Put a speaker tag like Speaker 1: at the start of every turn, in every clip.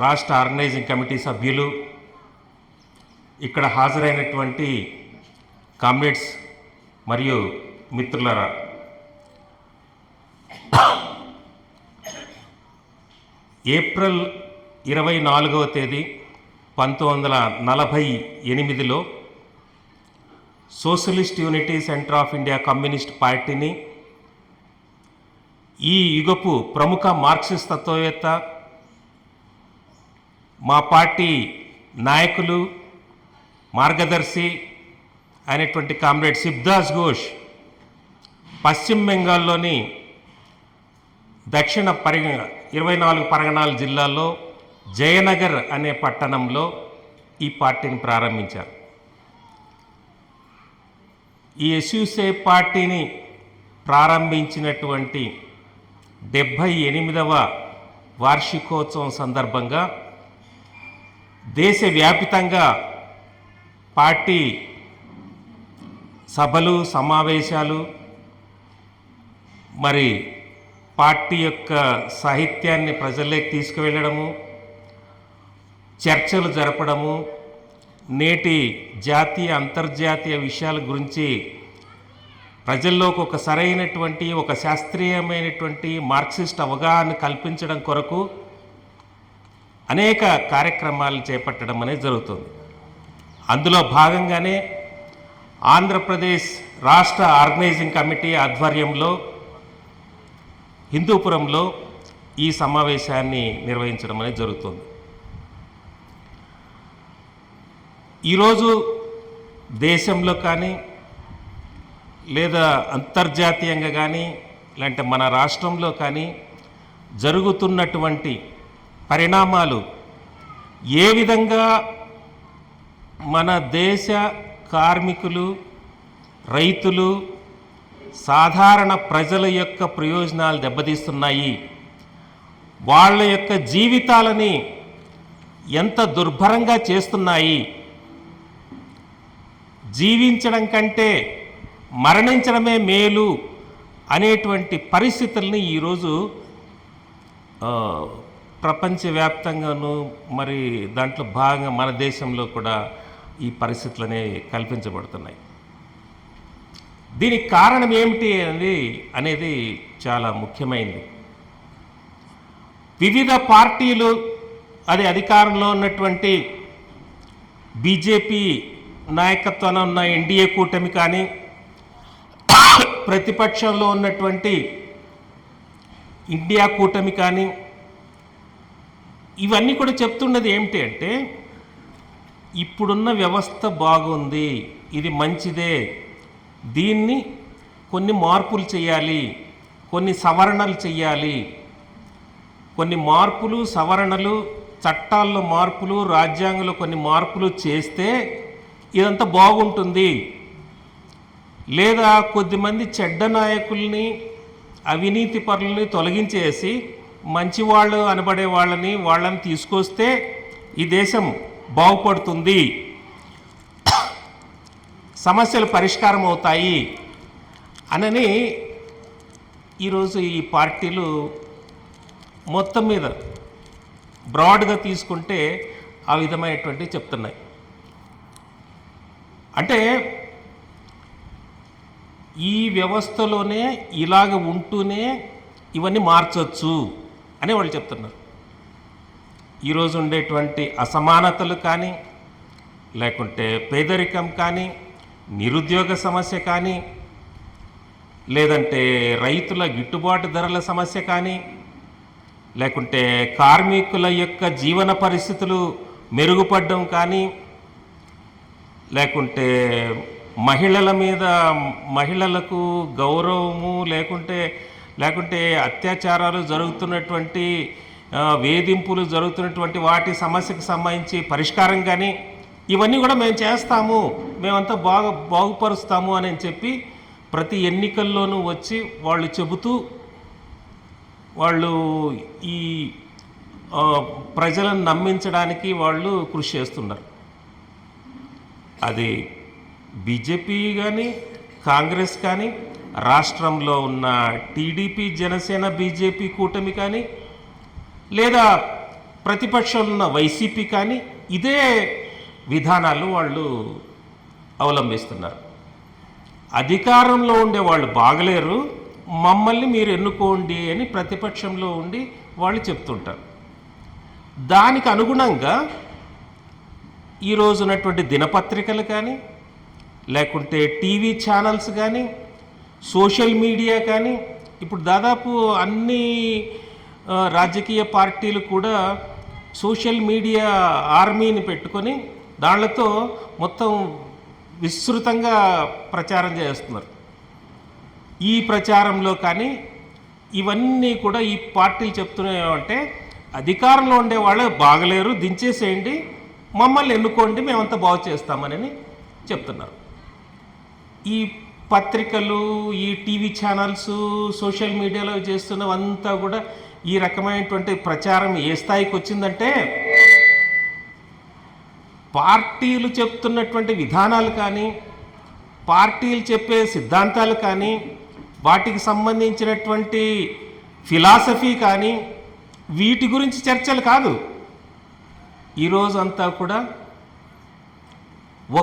Speaker 1: రాష్ట్ర organising committee సభ్యులు, ఇక్కడ హాజరైనటువంటి కామ్రేడ్స్ మరియు మిత్రులారా, ఏప్రిల్ 24వ తేదీ 1948లో Socialist Unity Centre of India Communist పార్టీని ఈ యుగపు ప్రముఖ మార్క్సిస్ట్ తత్వవేత్త, మా పార్టీ నాయకులు, మార్గదర్శి అయినటువంటి కామ్రేడ్ శిబ్దాస్ ఘోష్ పశ్చిమ బెంగాల్లోని దక్షిణ 24 పరగణాల జిల్లాలో జయనగర్ అనే పట్టణంలో ఈ పార్టీని ప్రారంభించారు. ఈ ఎస్యూసే పార్టీని ప్రారంభించినటువంటి 78వ వార్షికోత్సవం సందర్భంగా దేశవ్యాపితంగా పార్టీ సభలు, సమావేశాలు, మరి పార్టీ యొక్క సాహిత్యాన్ని ప్రజల్లోకి తీసుకువెళ్ళడము, చర్చలు జరపడము, నేటి జాతీయ అంతర్జాతీయ విషయాల గురించి ప్రజల్లోకి ఒక సరైనటువంటి, ఒక శాస్త్రీయమైనటువంటి మార్క్సిస్ట్ అవగాహన కల్పించడం కొరకు అనేక కార్యక్రమాలు చేపట్టడం అనేది జరుగుతుంది. అందులో భాగంగానే ఆంధ్రప్రదేశ్ రాష్ట్ర ఆర్గనైజింగ్ కమిటీ ఆధ్వర్యంలో హిందూపురంలో ఈ సమావేశాన్ని నిర్వహించడం అనేది జరుగుతుంది. ఈరోజు దేశంలో కానీ లేదా అంతర్జాతీయంగా కానీ లేదంటే మన రాష్ట్రంలో కానీ జరుగుతున్నటువంటి పరిణామాలు ఏ విధంగా మన దేశ కార్మికులు, రైతులు, సాధారణ ప్రజల యొక్క ప్రయోజనాలు దెబ్బతీస్తున్నాయి, వాళ్ళ యొక్క జీవితాలని ఎంత దుర్భరంగా చేస్తున్నాయి, జీవించడం కంటే మరణించడమే మేలు అనేటువంటి పరిస్థితుల్ని ఈరోజు ప్రపంచవ్యాప్తంగాను, మరి దాంట్లో భాగంగా మన దేశంలో కూడా ఈ పరిస్థితులనే కల్పించబడుతున్నాయి. దీనికి కారణం ఏమిటి అనేది చాలా ముఖ్యమైనది. వివిధ పార్టీలు, అది అధికారంలో ఉన్నటువంటి బీజేపీ నాయకత్వాన ఉన్న ఎన్డీఏ కూటమి కానీ, ప్రతిపక్షంలో ఉన్నటువంటి ఇండియా కూటమి కానీ, ఇవన్నీ కూడా చెప్తున్నది ఏమిటి అంటే, ఇప్పుడున్న వ్యవస్థ బాగుంది, ఇది మంచిదే, దీన్ని కొన్ని మార్పులు చేయాలి, కొన్ని సవరణలు చేయాలి, కొన్ని మార్పులు, సవరణలు, చట్టాల్లో మార్పులు, రాజ్యాంగంలో కొన్ని మార్పులు చేస్తే ఇదంతా బాగుంటుంది. లేదా కొద్దిమంది చెడ్డ నాయకుల్ని, అవినీతి పరులని తొలగించేసి మంచివాళ్ళు అనబడే వాళ్ళని తీసుకొస్తే ఈ దేశం బాగుపడుతుంది, సమస్యలు పరిష్కారం అవుతాయి అనని ఈరోజు ఈ పార్టీలు మొత్తం మీద బ్రాడ్గా తీసుకుంటే ఆ విధమైనటువంటివి చెప్తున్నాయి. అంటే ఈ వ్యవస్థలోనే ఇలాగ ఉంటూనే ఇవన్నీ మార్చవచ్చు అని వాళ్ళు చెప్తున్నారు. ఈరోజు ఉండేటువంటి అసమానతలు కానీ, లేకుంటే పేదరికం కానీ, నిరుద్యోగ సమస్య కానీ, లేదంటే రైతుల గిట్టుబాటు ధరల సమస్య కానీ, లేకుంటే కార్మికుల యొక్క జీవన పరిస్థితులు మెరుగుపడడం కానీ, లేకుంటే మహిళలకు గౌరవము, లేకుంటే అత్యాచారాలు జరుగుతున్నటువంటి, వేధింపులు జరుగుతున్నటువంటి వాటి సమస్యకు సంబంధించి పరిష్కారం కానీ, ఇవన్నీ కూడా మేము చేస్తాము, మేమంతా బాగుపరుస్తాము అని చెప్పి ప్రతి ఎన్నికల్లోనూ వచ్చి వాళ్ళు చెబుతూ వాళ్ళు ఈ ప్రజలను నమ్మించడానికి వాళ్ళు కృషి చేస్తున్నారు. అది బీజేపీ కానీ, కాంగ్రెస్ కానీ, రాష్ట్రంలో ఉన్న టీడీపీ, జనసేన, బీజేపీ కూటమి కానీ, లేదా ప్రతిపక్షంలో ఉన్న వైసీపీ కానీ ఇదే విధానాలు వాళ్ళు అవలంబిస్తున్నారు. అధికారంలో ఉండే వాళ్ళు బాగలేరు, మమ్మల్ని మీరు ఎన్నుకోండి అని ప్రతిపక్షంలో ఉండి వాళ్ళు చెప్తుంటారు. దానికి అనుగుణంగా ఈరోజు ఉన్నటువంటి దినపత్రికలు కానీ, లేకుంటే టీవీ ఛానల్స్ కానీ, సోషల్ మీడియా కానీ, ఇప్పుడు దాదాపు అన్ని రాజకీయ పార్టీలు కూడా సోషల్ మీడియా ఆర్మీని పెట్టుకొని దాళ్లతో మొత్తం విస్తృతంగా ప్రచారం చేస్తున్నారు. ఈ ప్రచారంలో కానీ ఇవన్నీ కూడా ఈ పార్టీలు చెప్తున్నాయంటే అధికారంలో ఉండే వాళ్ళే బాగలేరు, దించేసేయండి, మమ్మల్ని ఎన్నుకోండి, మేమంతా బాగు చేస్తామని చెప్తున్నారు. ఈ పత్రికలు, ఈ టీవీ ఛానల్స్, సోషల్ మీడియాలో చేస్తున్నవంతా కూడా ఈ రకమైనటువంటి ప్రచారం ఏ స్థాయికి వచ్చిందంటే పార్టీలు చెప్తున్నటువంటి విధానాలు కానీ, పార్టీలు చెప్పే సిద్ధాంతాలు కానీ, వాటికి సంబంధించినటువంటి ఫిలాసఫీ కానీ, వీటి గురించి చర్చలు కాదు. ఈరోజంతా కూడా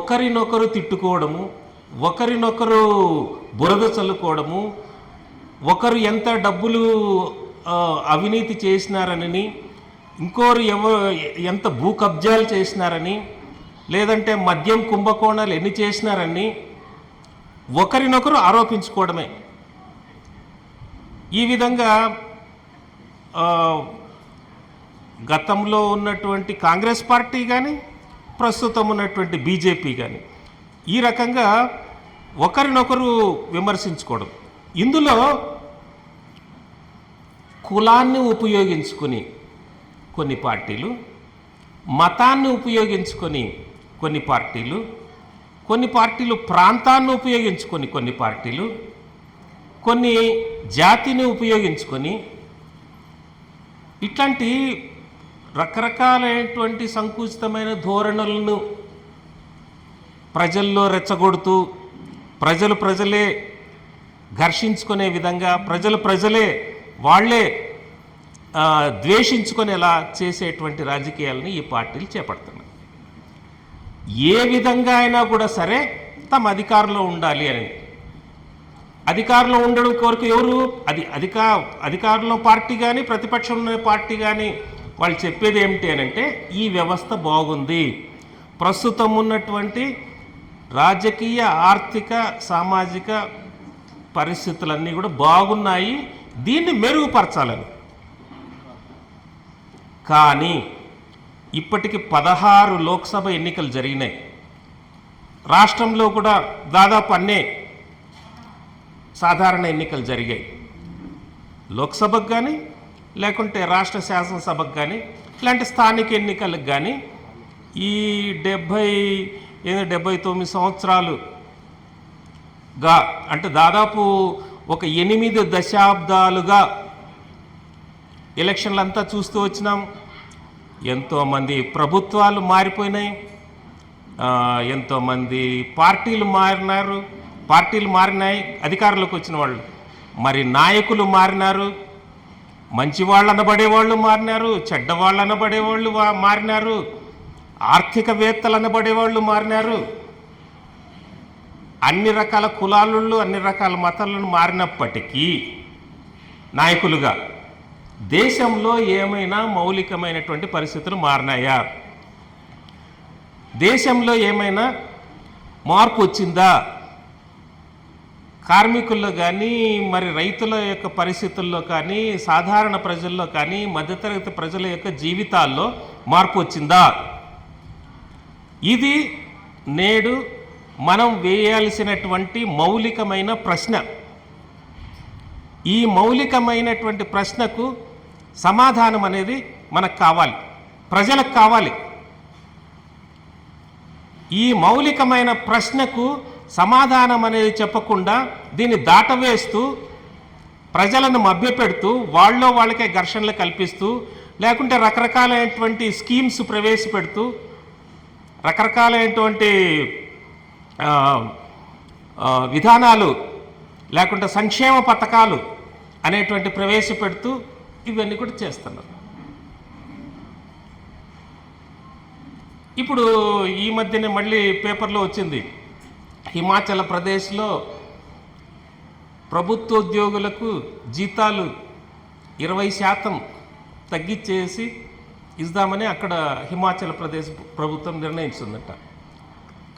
Speaker 1: ఒకరినొకరు తిట్టుకోవడము, ఒకరినొకరు బురద చల్లుకోవడము, ఒకరు ఎంత డబ్బులు అవినీతి చేసినారని, ఇంకోరు ఎంత భూ కబ్జాలు చేసినారని, లేదంటే మద్యం కుంభకోణాలు ఎన్ని చేసినారని ఒకరినొకరు ఆరోపించుకోవడమే. ఈ విధంగా గతంలో ఉన్నటువంటి కాంగ్రెస్ పార్టీ కానీ, ప్రస్తుతం ఉన్నటువంటి బీజేపీ కానీ ఈ రకంగా ఒకరినొకరు విమర్శించుకోవడం. ఇందులో కులాన్ని ఉపయోగించుకొని కొన్ని పార్టీలు, మతాన్ని ఉపయోగించుకొని కొన్ని పార్టీలు, కొన్ని పార్టీలు ప్రాంతాన్ని ఉపయోగించుకొని కొన్ని పార్టీలు, కొన్ని జాతిని ఉపయోగించుకొని ఇట్లాంటి రకరకాలైనటువంటి సంకుచితమైన ధోరణులను ప్రజల్లో రెచ్చగొడుతూ ప్రజలే ఘర్షించుకునే విధంగా, ప్రజలే వాళ్ళే ద్వేషించుకునేలా చేసేటువంటి రాజకీయాలని ఈ పార్టీలు చేపడుతున్నాయి. ఏ విధంగా అయినా కూడా సరే తమ అధికారంలో ఉండాలి అని. అధికారంలో ఉండడం కొరకు ఎవరు అధికారంలో పార్టీ కానీ, ప్రతిపక్షంలో పార్టీ కానీ వాళ్ళు చెప్పేది ఏమిటి అని అంటే ఈ వ్యవస్థ బాగుంది, ప్రస్తుతం ఉన్నటువంటి రాజకీయ, ఆర్థిక, సామాజిక పరిస్థితులన్నీ కూడా బాగున్నాయి, దీన్ని మెరుగుపరచాలని. కానీ ఇప్పటికి 16 లోక్సభ ఎన్నికలు జరిగినాయి. రాష్ట్రంలో కూడా దాదాపు అన్నీ సాధారణ ఎన్నికలు జరిగాయి. లోక్సభకు కానీ, లేకుంటే రాష్ట్ర శాసనసభకు కానీ, ఇలాంటి స్థానిక ఎన్నికలకు కానీ ఈ 79 సంవత్సరాలుగా, అంటే దాదాపు ఒక 8 దశాబ్దాలుగా ఎలక్షన్లు అంతా చూస్తూ వచ్చినాం. ఎంతోమంది ప్రభుత్వాలు మారిపోయినాయి, ఎంతోమంది పార్టీలు మారినాయి అధికారంలోకి వచ్చిన వాళ్ళు. మరి నాయకులు మారినారు, మంచివాళ్ళు అనబడేవాళ్ళు మారినారు, చెడ్డవాళ్ళు అనబడేవాళ్ళు మారినారు, ఆర్థికవేత్తలు అనబడేవాళ్ళు మారినారు. అన్ని రకాల కులాలు, అన్ని రకాల మతాలను మారినప్పటికీ నాయకులుగా దేశంలో ఏమైనా మౌలికమైనటువంటి పరిస్థితులు మారినాయా? దేశంలో ఏమైనా మార్పు వచ్చిందా? కార్మికుల్లో కానీ, మరి రైతుల యొక్క పరిస్థితుల్లో కానీ, సాధారణ ప్రజల్లో కానీ, మధ్యతరగతి ప్రజల యొక్క జీవితాల్లో మార్పు వచ్చిందా? ఇది నేడు మనం వేయాల్సినటువంటి మౌలికమైన ప్రశ్న. ఈ మౌలికమైనటువంటి ప్రశ్నకు సమాధానం అనేది మనకు కావాలి, ప్రజలకు కావాలి. ఈ మౌలికమైన ప్రశ్నకు సమాధానం అనేది చెప్పకుండా దీన్ని దాటవేస్తూ, ప్రజలను మభ్యపెడుతూ, వాళ్ళకే ఘర్షణలు కల్పిస్తూ, లేకుంటే రకరకాలైనటువంటి స్కీమ్స్ ప్రవేశపెడుతూ, రకరకాలైనటువంటి విధానాలు లేకుంటే సంక్షేమ పథకాలు అనేటువంటి ప్రవేశపెడుతూ ఇవన్నీ కూడా చేస్తున్నారు. ఇప్పుడు ఈ మధ్యనే మళ్ళీ పేపర్లో వచ్చింది, హిమాచల్ ప్రదేశ్లో ప్రభుత్వ ఉద్యోగులకు జీతాలు 20% తగ్గించేసి ఇద్దామని అక్కడ హిమాచల్ ప్రదేశ్ ప్రభుత్వం నిర్ణయించిందట.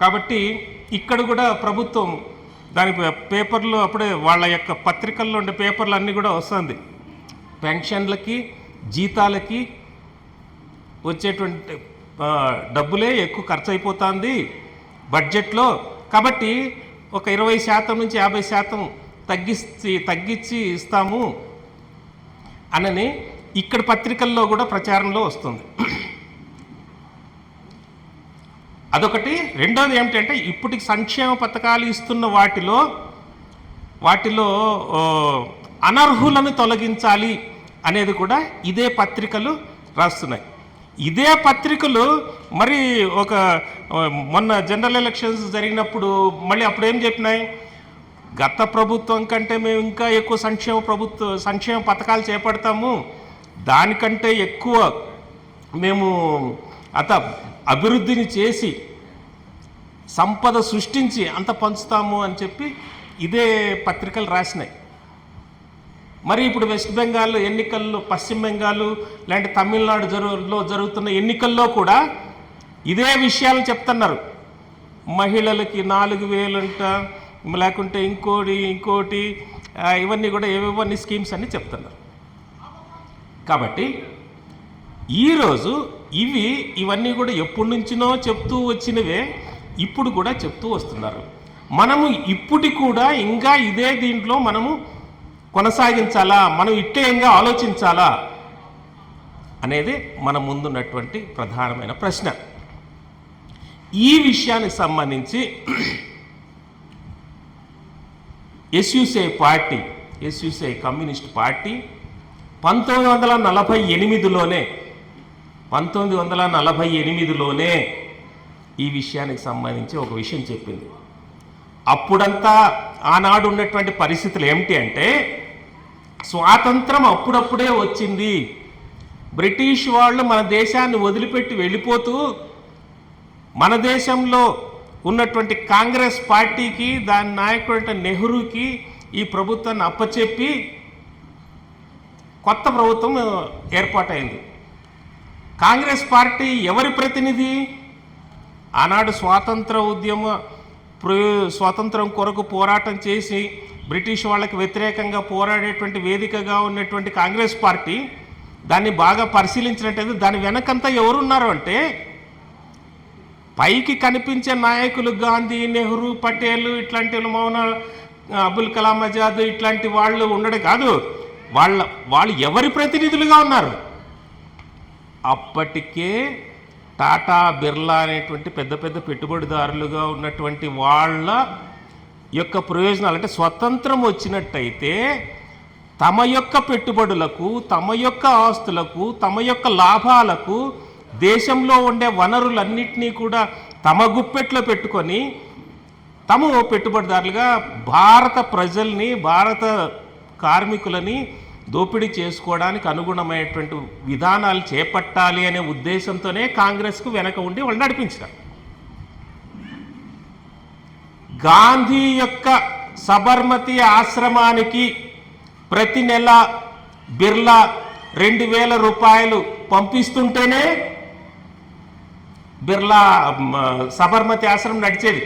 Speaker 1: కాబట్టి ఇక్కడ కూడా ప్రభుత్వం దాని పేపర్లో అప్పుడే వాళ్ళ యొక్క పత్రికల్లో ఉండే పేపర్లు అన్నీ కూడా వస్తుంది, పెన్షన్లకి జీతాలకి వచ్చేటువంటి డబ్బులే ఎక్కువ ఖర్చు అయిపోతుంది బడ్జెట్లో, కాబట్టి ఒక 20% నుంచి 50% తగ్గించి ఇస్తాము అనని ఇక్కడ పత్రికల్లో కూడా ప్రచారంలో వస్తుంది. అదొకటి. రెండోది ఏమిటంటే ఇప్పటికి సంక్షేమ పథకాలు ఇస్తున్న వాటిలో అనర్హులను తొలగించాలి అనేది కూడా ఇదే పత్రికలు రాస్తున్నాయి. ఇదే పత్రికలు మరి ఒక మొన్న జనరల్ ఎలక్షన్స్ జరిగినప్పుడు మళ్ళీ అప్పుడు ఏం చెప్పినాయి, గత ప్రభుత్వం కంటే మేము ఇంకా ఎక్కువ సంక్షేమ పథకాలు చేపడతాము, దానికంటే ఎక్కువ మేము అభివృద్ధిని చేసి సంపద సృష్టించి అంత పంచుతాము అని చెప్పి ఇదే పత్రికలు రాసినాయి. మరి ఇప్పుడు వెస్ట్ బెంగాల్ ఎన్నికల్లో, పశ్చిమ బెంగాల్ లాంటి తమిళనాడులో జరుగుతున్న ఎన్నికల్లో కూడా ఇదే విషయాలు చెప్తున్నారు. మహిళలకి 4,000 అంట, లేకుంటే ఇంకోటి ఇవన్నీ కూడా ఏవేవన్నీ స్కీమ్స్ అన్నీ చెప్తున్నారు. కాబట్టి ఈరోజు ఇవన్నీ కూడా ఎప్పటి నుంచినో చెప్తూ వచ్చినవే ఇప్పుడు కూడా చెప్తూ వస్తున్నారు. మనము ఇప్పటి కూడా ఇంకా ఇదే దీంట్లో మనము కొనసాగించాలా, మనం ఇట్లేంగా ఆలోచించాలా అనేది మన ముందున్నటువంటి ప్రధానమైన ప్రశ్న. ఈ విషయానికి సంబంధించి ఎస్యూసీఐ కమ్యూనిస్ట్ పార్టీ 1948లోనే ఈ విషయానికి సంబంధించి ఒక విషయం చెప్పింది. అప్పుడంతా ఆనాడు ఉన్నటువంటి పరిస్థితులు ఏమిటి అంటే, స్వాతంత్రం అప్పుడప్పుడే వచ్చింది, బ్రిటిష్ వాళ్ళు మన దేశాన్ని వదిలిపెట్టి వెళ్ళిపోతూ మన దేశంలో ఉన్నటువంటి కాంగ్రెస్ పార్టీకి, దాని నాయకుడు నెహ్రూకి ఈ ప్రభుత్వాన్ని అప్పచెప్పి కొత్త ప్రభుత్వం ఏర్పాటైంది. కాంగ్రెస్ పార్టీ ఎవరి ప్రతినిధి? ఆనాడు స్వాతంత్రం కొరకు పోరాటం చేసి బ్రిటిష్ వాళ్ళకి వ్యతిరేకంగా పోరాడేటువంటి వేదికగా ఉన్నటువంటి కాంగ్రెస్ పార్టీ దాన్ని బాగా పరిశీలించినట్టయితే దాని వెనకంతా ఎవరున్నారు అంటే, పైకి కనిపించే నాయకులు గాంధీ, నెహ్రూ, పటేల్ ఇట్లాంటి మౌనా, అబుల్ కలాం ఆజాద్ ఇట్లాంటి వాళ్ళు ఉండడం కాదు, వాళ్ళు ఎవరి ప్రతినిధులుగా ఉన్నారు? అప్పటికే టాటా, బిర్లా అనేటువంటి పెద్ద పెద్ద పెట్టుబడిదారులుగా ఉన్నటువంటి వాళ్ళ యొక్క ప్రయోజనాలు, అంటే స్వతంత్రం వచ్చినట్టయితే తమ యొక్క పెట్టుబడులకు, తమ యొక్క ఆస్తులకు, తమ యొక్క లాభాలకు దేశంలో ఉండే వనరులన్నింటినీ కూడా తమ గుప్పెట్లో పెట్టుకొని తమ పెట్టుబడిదారులుగా భారత ప్రజల్ని, భారత కార్మికులని దోపిడీ చేసుకోవడానికి అనుగుణమైనటువంటి విధానాలు చేపట్టాలి అనే ఉద్దేశంతోనే కాంగ్రెస్కు వెనక ఉండి వాళ్ళు నడిపించారు. గాంధీ యొక్క సబర్మతి ఆశ్రమానికి ప్రతి నెల బిర్లా 2,000 రూపాయలు పంపిస్తుంటేనే బిర్లా సబర్మతి ఆశ్రమం నడిచేది.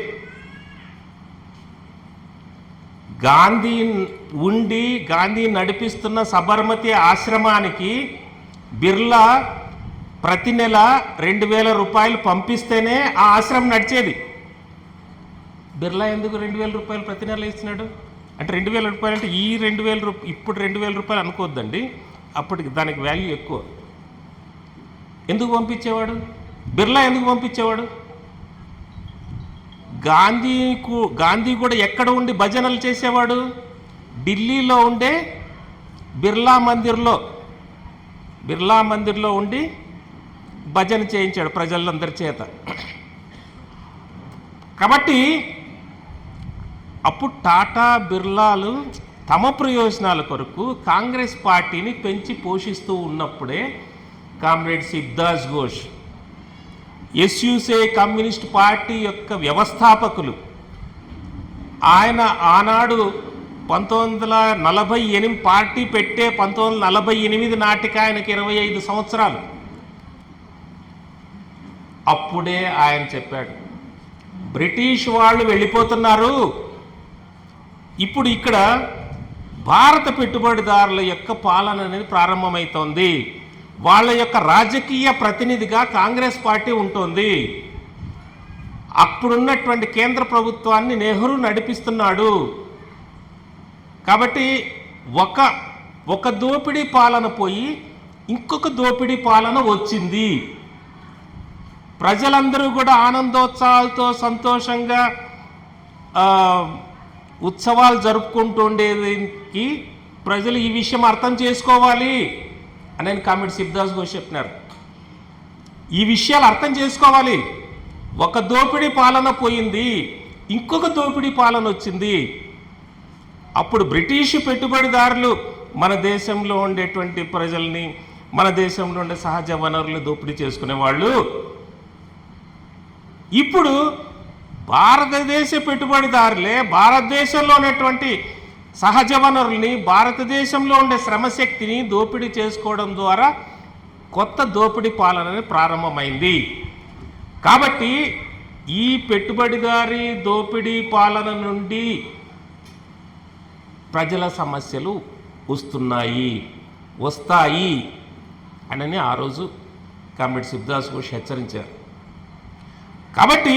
Speaker 1: గాంధీ నడిపిస్తున్న సబర్మతి ఆశ్రమానికి బిర్లా ప్రతి నెల 2,000 రూపాయలు పంపిస్తేనే ఆ ఆశ్రమం నడిచేది. బిర్లా ఎందుకు 2,000 రూపాయలు ప్రతి నెల ఇస్తున్నాడు అంటే, 2,000 రూపాయలు అంటే ఈ 2,000 ఇప్పుడు 2,000 రూపాయలు అనుకోవద్దండి, అప్పటికి దానికి వాల్యూ ఎక్కువ. ఎందుకు పంపించేవాడు? బిర్లా ఎందుకు పంపించేవాడు? గాంధీ కూడా ఎక్కడ ఉండి భజనలు చేసేవాడు? ఢిల్లీలో ఉండే బిర్లా మందిర్లో ఉండి భజన చేయించాడు ప్రజలందరి చేత. కాబట్టి అప్పుడు టాటా, బిర్లాలు తమ ప్రయోజనాల కొరకు కాంగ్రెస్ పార్టీని పెంచి పోషిస్తూ ఉన్నప్పుడే comrade Shibdas Ghosh SUC communist party యొక్క వ్యవస్థాపకులు. ఆయన ఆనాడు 1948 పార్టీ పెట్టే 1948 నాటికి ఆయనకి 25 సంవత్సరాలు. అప్పుడే ఆయన చెప్పాడు, బ్రిటిష్ వాళ్ళు వెళ్ళిపోతున్నారు, ఇప్పుడు ఇక్కడ భారత పెట్టుబడిదారుల యొక్క పాలన అనేది ప్రారంభమవుతోంది, వాళ్ళ యొక్క రాజకీయ ప్రతినిధిగా కాంగ్రెస్ పార్టీ ఉంటుంది, అప్పుడున్నటువంటి కేంద్ర ప్రభుత్వాన్ని నెహ్రూ నడిపిస్తున్నాడు, కాబట్టి ఒక దోపిడీ పాలన పోయి ఇంకొక దోపిడీ పాలన వచ్చింది, ప్రజలందరూ కూడా ఆనందోత్సాహాలతో సంతోషంగా ఉత్సవాలు జరుపుకుంటుండేకి ప్రజలు ఈ విషయం అర్థం చేసుకోవాలి అని కామ్రేడ్ శివదాస్ ఘోష్ చెప్పినారు. ఈ విషయాలు అర్థం చేసుకోవాలి, ఒక దోపిడీ పాలన పోయింది, ఇంకొక దోపిడీ పాలన వచ్చింది. అప్పుడు బ్రిటిష్ పెట్టుబడిదారులు మన దేశంలో ఉండేటువంటి ప్రజల్ని, మన దేశంలో ఉండే సహజ వనరులు దోపిడీ చేసుకునేవాళ్ళు. ఇప్పుడు భారతదేశ పెట్టుబడిదారులే భారతదేశంలో ఉన్నటువంటి సహజ వనరుల్ని, భారతదేశంలో ఉండే శ్రమశక్తిని దోపిడీ చేసుకోవడం ద్వారా కొత్త దోపిడీ పాలన ప్రారంభమైంది. కాబట్టి ఈ పెట్టుబడిదారీ దోపిడీ పాలన నుండి ప్రజల సమస్యలు వస్తాయి అని ఆ రోజు కామ్రేడ్ శివదాస్ ఘోష్ హెచ్చరించారు. కాబట్టి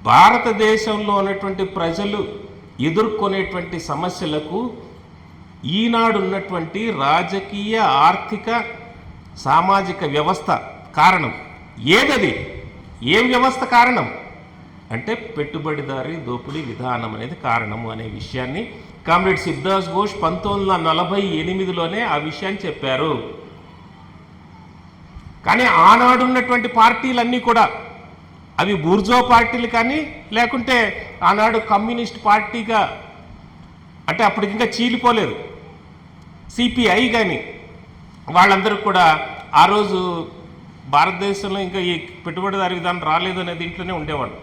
Speaker 1: భారతదేశంలో ఉన్నటువంటి ప్రజలు ఎదుర్కొనేటువంటి సమస్యలకు ఈనాడు ఉన్నటువంటి రాజకీయ, ఆర్థిక, సామాజిక వ్యవస్థ కారణం. ఏం వ్యవస్థ కారణం అంటే పెట్టుబడిదారీ దోపిడీ విధానం అనేది కారణము అనే విషయాన్ని కామ్రేడ్ శివదాస్ ఘోష్ 1948లోనే ఆ విషయాన్ని చెప్పారు. కానీ ఆనాడు ఉన్నటువంటి పార్టీలన్నీ కూడా అవి బూర్జో పార్టీలు కానీ, లేకుంటే ఆనాడు కమ్యూనిస్ట్ పార్టీగా, అంటే అప్పటికి ఇంకా చీలిపోలేదు సిపిఐ కానీ, వాళ్ళందరూ కూడా ఆ రోజు భారతదేశంలో ఇంకా ఈ పెట్టుబడిదారీ విధానం రాలేదు అనే దీంట్లోనే ఉండేవాళ్ళు.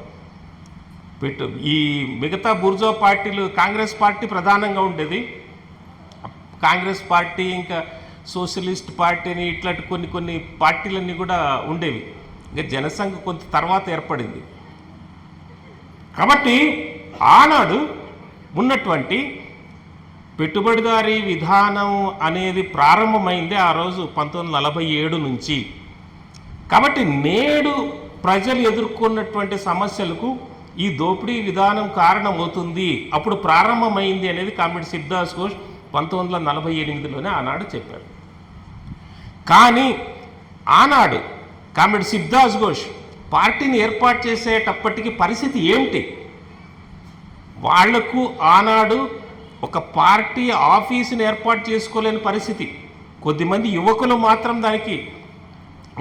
Speaker 1: ఈ మిగతా బూర్జో పార్టీలు, కాంగ్రెస్ పార్టీ ప్రధానంగా ఉండేది. కాంగ్రెస్ పార్టీ ఇంకా సోషలిస్ట్ పార్టీని ఇట్లాంటి కొన్ని పార్టీలన్నీ కూడా ఉండేవి. ఇంకా జనసంఘ కొంత తర్వాత ఏర్పడింది. కాబట్టి ఆనాడు ఉన్నటువంటి పెట్టుబడిదారీ విధానం అనేది ప్రారంభమైంది ఆ రోజు 1947 నుంచి. కాబట్టి నేడు ప్రజలు ఎదుర్కొన్నటువంటి సమస్యలకు ఈ దోపిడీ విధానం కారణమవుతుంది, అప్పుడు ప్రారంభమైంది అనేది కామ్రేడ్ శివదాస్ ఘోష్ 1948లోనే ఆనాడు చెప్పారు. కానీ ఆనాడు కామ్రేడ్ శివదాస్ ఘోష్ పార్టీని ఏర్పాటు చేసేటప్పటికి పరిస్థితి ఏమిటి? వాళ్లకు ఆనాడు ఒక పార్టీ ఆఫీసుని ఏర్పాటు చేసుకోలేని పరిస్థితి. కొద్దిమంది యువకులు మాత్రం దానికి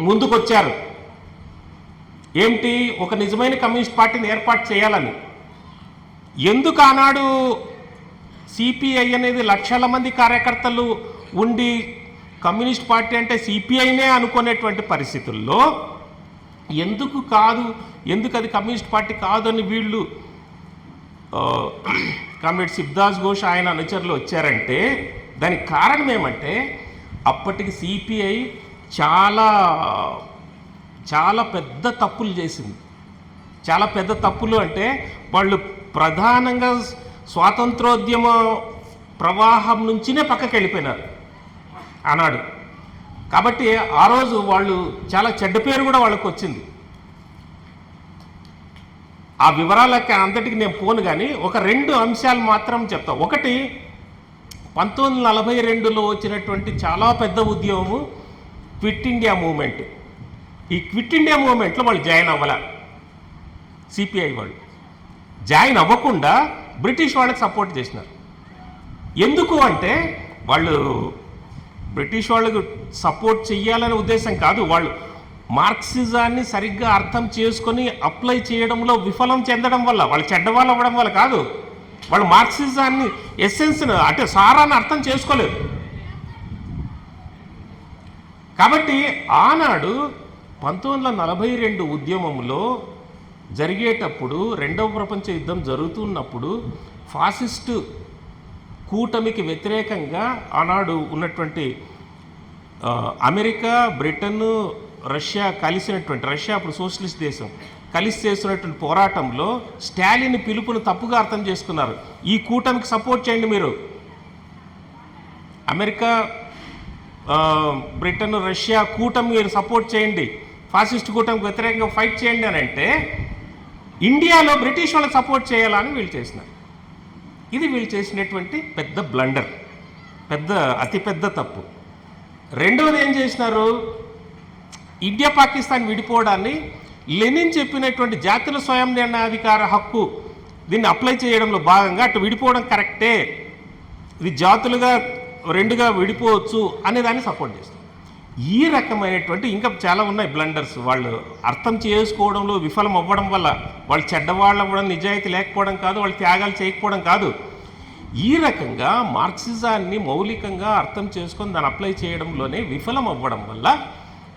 Speaker 1: ముందుకొచ్చారు. ఏమిటి? ఒక నిజమైన కమ్యూనిస్ట్ పార్టీని ఏర్పాటు చేయాలని. ఎందుకు ఆనాడు సిపిఐ అనేది లక్షల మంది కార్యకర్తలు ఉండి కమ్యూనిస్ట్ పార్టీ అంటే సిపిఐనే అనుకునేటువంటి పరిస్థితుల్లో ఎందుకు అది కమ్యూనిస్ట్ పార్టీ కాదు అని వీళ్ళు కామ్రేడ్ శివదాస్ ఘోష్ ఆయన అనుచరులు వచ్చారంటే దానికి కారణం ఏమంటే అప్పటికి సిపిఐ చాలా పెద్ద తప్పులు చేసింది. చాలా పెద్ద తప్పులు అంటే వాళ్ళు ప్రధానంగా స్వాతంత్రోద్యమ ప్రవాహం నుంచినే పక్కకి వెళ్ళిపోయినారు ఆనాడు. కాబట్టి ఆ రోజు వాళ్ళు చాలా చెడ్డ పేరు కూడా వాళ్ళకు వచ్చింది. ఆ వివరాలకి అంతటికి నేను పోను, కానీ ఒక 2 అంశాలు మాత్రం చెప్తా. ఒకటి, 1942లో వచ్చినటువంటి చాలా పెద్ద ఉద్యమము క్విట్ ఇండియా మూవ్మెంట్. ఈ క్విట్ ఇండియా మూవ్మెంట్లో వాళ్ళు జాయిన్ అవ్వాల. సిపిఐ వాళ్ళు జాయిన్ అవ్వకుండా బ్రిటిష్ వాళ్ళకి సపోర్ట్ చేసినారు. ఎందుకు అంటే వాళ్ళు బ్రిటిష్ వాళ్ళకు సపోర్ట్ చెయ్యాలనే ఉద్దేశం కాదు, వాళ్ళు మార్క్సిజాన్ని సరిగ్గా అర్థం చేసుకొని అప్లై చేయడంలో విఫలం చెందడం వల్ల, వాళ్ళు చెడ్డవాళ్ళు అవ్వడం వల్ల కాదు, వాళ్ళు మార్క్సిజాన్ని ఎస్సెన్స్ను అంటే సారాన్ని అర్థం చేసుకోలేదు. కాబట్టి ఆనాడు 1942 ఉద్యమంలో జరిగేటప్పుడు, రెండవ ప్రపంచ యుద్ధం జరుగుతున్నప్పుడు ఫాసిస్టు కూటమికి వ్యతిరేకంగా ఆనాడు ఉన్నటువంటి అమెరికా, బ్రిటన్, రష్యా కలిసినటువంటి, రష్యా అప్పుడు సోషలిస్ట్ దేశం, కలిసి చేస్తున్నటువంటి పోరాటంలో స్టాలిన్ పిలుపును తప్పుగా అర్థం చేసుకున్నారు. ఈ కూటమికి సపోర్ట్ చేయండి మీరు, అమెరికా, బ్రిటన్, రష్యా కూటమి మీరు సపోర్ట్ చేయండి, ఫాసిస్ట్ కూటమికి వ్యతిరేకంగా ఫైట్ చేయండి అని అంటే ఇండియాలో బ్రిటిష్ వాళ్ళకి సపోర్ట్ చేయాలని వీళ్ళు చేసినారు. ఇది వీళ్ళు చేసినటువంటి పెద్ద బ్లండర్, అతిపెద్ద తప్పు. రెండవది ఏం చేసినారు, ఇండియా పాకిస్తాన్ విడిపోవడాన్ని లెనిన్ చెప్పినటువంటి జాతుల స్వయం నిర్ణయాధికార హక్కు దీన్ని అప్లై చేయడంలో భాగంగా అటు విడిపోవడం కరెక్టే, ఇది జాతులుగా రెండుగా విడిపోవచ్చు అనే దాన్ని సపోర్ట్ చేస్తారు. ఈ రకమైనటువంటి ఇంకా చాలా ఉన్నాయి బ్లండర్స్. వాళ్ళు అర్థం చేసుకోవడంలో విఫలం అవ్వడం వల్ల, వాళ్ళు చెడ్డవాళ్ళు అవ్వడం, నిజాయితీ లేకపోవడం కాదు, వాళ్ళు త్యాగాలు చేయకపోవడం కాదు, ఈ రకంగా మార్క్సిజాన్ని మౌలికంగా అర్థం చేసుకొని దాన్ని అప్లై చేయడంలోనే విఫలం అవ్వడం వల్ల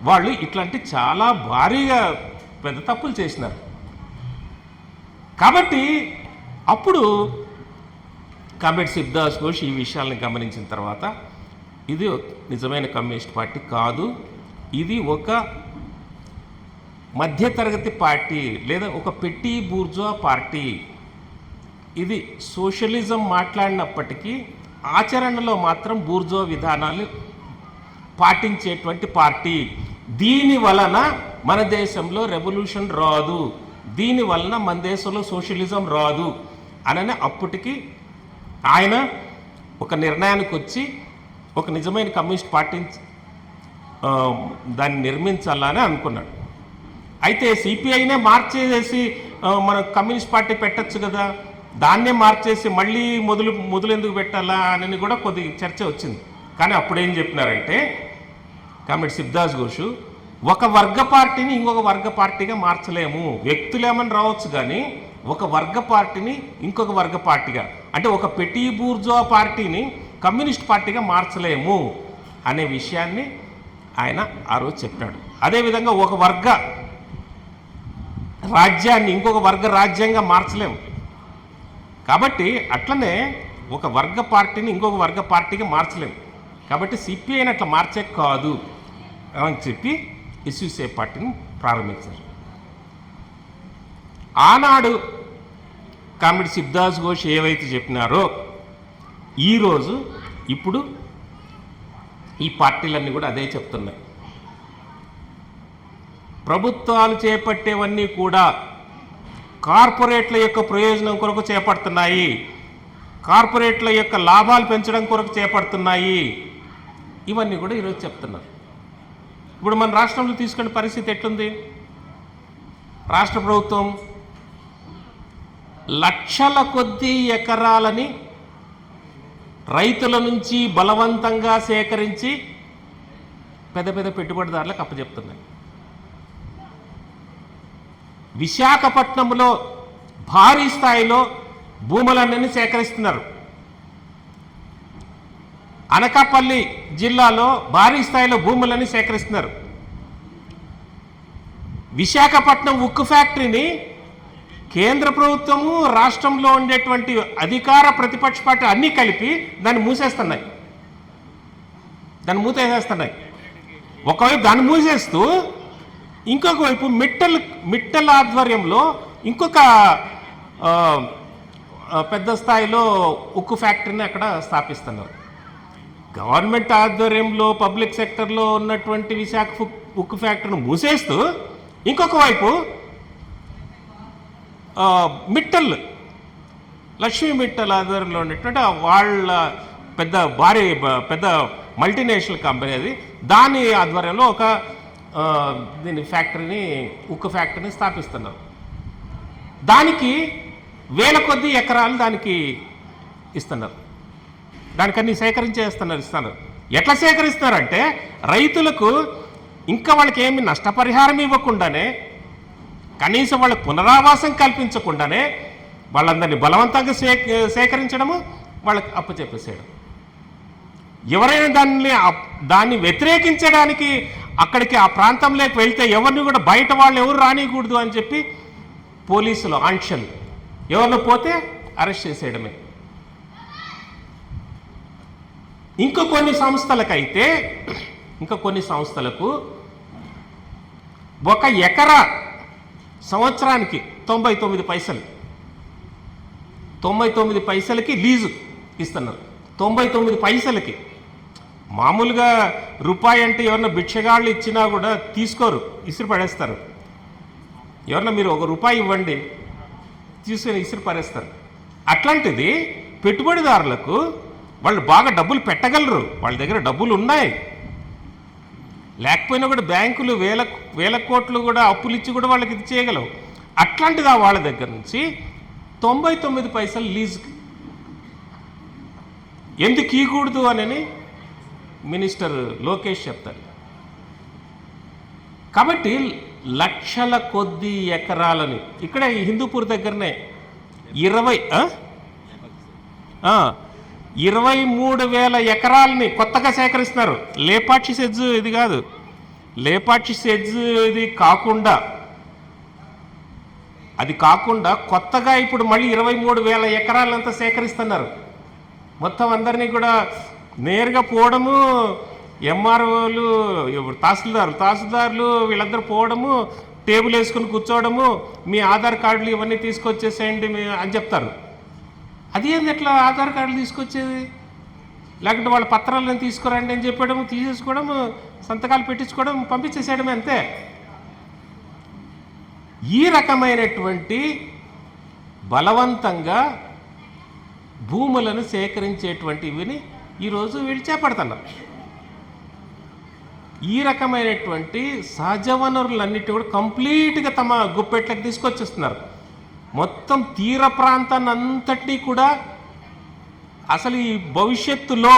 Speaker 1: వాళ్ళు ఇట్లాంటి చాలా భారీగా పెద్ద తప్పులు చేసినారు. కాబట్టి అప్పుడు కామ్రేడ్ శివదాస్ ఘోష్ ఈ విషయాలను గమనించిన తర్వాత ఇది నిజమైన కమ్యూనిస్ట్ పార్టీ కాదు, ఇది ఒక మధ్యతరగతి పార్టీ లేదా ఒక పెట్టి బూర్జువా పార్టీ, ఇది సోషలిజం మాట్లాడినప్పటికీ ఆచరణలో మాత్రం బూర్జువా విధానాలు పాటించేటువంటి పార్టీ, దీని వలన మన దేశంలో రెవల్యూషన్ రాదు, దీని వలన మన దేశంలో సోషలిజం రాదు అని అప్పటికి ఆయన ఒక నిర్ణయానికి వచ్చి ఒక నిజమైన కమ్యూనిస్ట్ పార్టీని దాన్ని నిర్మించాలని అనుకున్నాడు. అయితే సిపిఐనే మార్చేసి మన కమ్యూనిస్ట్ పార్టీ పెట్టచ్చు కదా, దాన్నే మార్చేసి మళ్ళీ మొదలు ఎందుకు పెట్టాలా అని కూడా కొద్ది చర్చ వచ్చింది. కానీ అప్పుడేం చెప్పినారంటే కామ్రేడ్ శివదాస్ ఘోష్, ఒక వర్గ పార్టీని ఇంకొక వర్గ పార్టీగా మార్చలేము, వ్యక్తులేమని రావచ్చు కానీ ఒక వర్గ పార్టీని ఇంకొక వర్గ పార్టీగా, అంటే ఒక పెట్టి బూర్జువా పార్టీని కమ్యూనిస్ట్ పార్టీగా మార్చలేము అనే విషయాన్ని ఆయన ఆ రోజు చెప్పాడు. అదేవిధంగా ఒక వర్గ రాజ్యాన్ని ఇంకొక వర్గ రాజ్యంగా మార్చలేము, కాబట్టి అట్లనే ఒక వర్గ పార్టీని ఇంకొక వర్గ పార్టీగా మార్చలేము, కాబట్టి సిపిఐని అట్లా మార్చే కాదు అని చెప్పి ఎస్యూసీఐ పార్టీని ప్రారంభించారు. ఆనాడు కామ్రేడ్ శివదాస్ ఘోష్ ఏవైతే చెప్పినారో ఈరోజు ఇప్పుడు ఈ పార్టీలన్నీ కూడా అదే చెప్తున్నాయి. ప్రభుత్వాలు చేపట్టేవన్నీ కూడా కార్పొరేట్ల యొక్క ప్రయోజనం కొరకు చేపడుతున్నాయి, కార్పొరేట్ల యొక్క లాభాలు పెంచడం కొరకు చేపడుతున్నాయి, ఇవన్నీ కూడా ఈరోజు చెప్తున్నారు. ఇప్పుడు మన రాష్ట్రంలో తీసుకునే పరిస్థితి ఎట్లుంది, రాష్ట్ర ప్రభుత్వం లక్షల కొద్దీ ఎకరాలని రైతుల నుంచి బలవంతంగా సేకరించి పెద్ద పెద్ద పెట్టుబడిదారులకు అప్పచెప్తున్నాయి. విశాఖపట్నంలో భారీ స్థాయిలో భూములన్నీ సేకరిస్తున్నారు, అనకాపల్లి జిల్లాలో భారీ స్థాయిలో భూములన్నీ సేకరిస్తున్నారు. విశాఖపట్నం ఉక్కు ఫ్యాక్టరీని కేంద్ర ప్రభుత్వము, రాష్ట్రంలో ఉండేటువంటి అధికార ప్రతిపక్ష పార్టీ అన్నీ కలిపి దాన్ని మూసేస్తున్నాయి, మూసేస్తున్నాయి. ఒకవైపు దాన్ని మూసేస్తూ ఇంకొక వైపు మిట్టల్ ఆధ్వర్యంలో ఇంకొక పెద్ద స్థాయిలో ఉక్కు ఫ్యాక్టరీని అక్కడ స్థాపిస్తున్నారు. గవర్నమెంట్ ఆధ్వర్యంలో పబ్లిక్ సెక్టర్లో ఉన్నటువంటి విశాఖ ఉక్కు ఫ్యాక్టరీని మూసేస్తూ ఇంకొక వైపు లక్ష్మీ మిట్టల్ ఆధ్వర్యంలో ఉన్నటువంటి వాళ్ళ పెద్ద మల్టీనేషనల్ కంపెనీ అది, దాని ఆధ్వర్యంలో ఒక ఉక్కు ఫ్యాక్టరీని స్థాపిస్తున్నారు. దానికి వేల కొద్ది ఎకరాలు దానికి ఇస్తున్నారు, దానికన్నీ ఇస్తున్నారు. ఎట్లా సేకరిస్తున్నారంటే రైతులకు ఇంకా వాళ్ళకి ఏమి నష్టపరిహారం ఇవ్వకుండానే, కనీసం వాళ్ళకి పునరావాసం కల్పించకుండానే వాళ్ళందరినీ బలవంతంగా సేకరించడము, వాళ్ళకి అప్పచెప్పేసేయడం. ఎవరైనా దాన్ని వ్యతిరేకించడానికి అక్కడికి ఆ ప్రాంతంలోకి వెళ్తే ఎవరిని కూడా బయట వాళ్ళు ఎవరు రానియకూడదు అని చెప్పి పోలీసులు ఆంక్షలు, ఎవరిని పోతే అరెస్ట్ చేసేయడమే. ఇంకా కొన్ని సంస్థలకు ఒక ఎకరా సంవత్సరానికి 99 పైసలు, 99 పైసలకి లీజు ఇస్తున్నారు. 99 పైసలకి. మామూలుగా రూపాయి అంటే ఎవరన్నా భిక్షగాళ్ళు ఇచ్చినా కూడా తీసుకోరు, ఇసురు పడేస్తారు. ఎవరన్నా మీరు ₹1 ఇవ్వండి, తీసుకుని ఇసురు పడేస్తారు. అట్లాంటిది పెట్టుబడిదారులకు వాళ్ళు బాగా డబ్బులు పెట్టగలరు, వాళ్ళ దగ్గర డబ్బులు ఉన్నాయి, లేకపోయినా కూడా బ్యాంకులు వేల కోట్లు కూడా అప్పులు ఇచ్చి కూడా వాళ్ళకి ఇది చేయగలవు. అట్లాంటిది వాళ్ళ దగ్గర నుంచి 99 పైసలు లీజుకి ఎందుకు ఇవ్వకూడదు అని మినిస్టర్ లోకేష్ చెప్తారు. కాబట్టి లక్షల కొద్ది ఎకరాలని ఇక్కడ హిందూపూర్ దగ్గరనే 23,000 ఎకరాలని కొత్తగా సేకరిస్తున్నారు. లేపాక్షి సెడ్జ్ ఇది కాదు, లేపాక్షి సెడ్జ్ ఇది కాకుండా కొత్తగా ఇప్పుడు మళ్ళీ 23,000 ఎకరాలంతా సేకరిస్తున్నారు. మొత్తం అందరినీ కూడా నేరుగా పోవడము, ఎంఆర్ఓలు, తహసీల్దారులు వీళ్ళందరూ పోవడము, టేబుల్ వేసుకుని కూర్చోవడము, మీ ఆధార్ కార్డులు ఇవన్నీ తీసుకొచ్చేసేయండి అని చెప్తారు. అది ఏంది ఎట్లా ఆధార్ కార్డులు తీసుకొచ్చేది? లేకుంటే వాళ్ళ పత్రాలను తీసుకురండి అని చెప్పడం, తీసేసుకోవడం, సంతకాలు పెట్టించుకోవడం, పంపించేసేయడమే, అంతే. ఈ రకమైనటువంటి బలవంతంగా భూములను సేకరించేటువంటివిని ఈరోజు వీళ్ళు చేపడుతున్నారు. ఈ రకమైనటువంటి సహజ వనరులన్నిటి కూడా కంప్లీట్గా తమ గుప్పెట్లకు తీసుకొచ్చేస్తున్నారు. మొత్తం తీర ప్రాంతాన్ని అంతటినీ కూడా అసలు ఈ భవిష్యత్తులో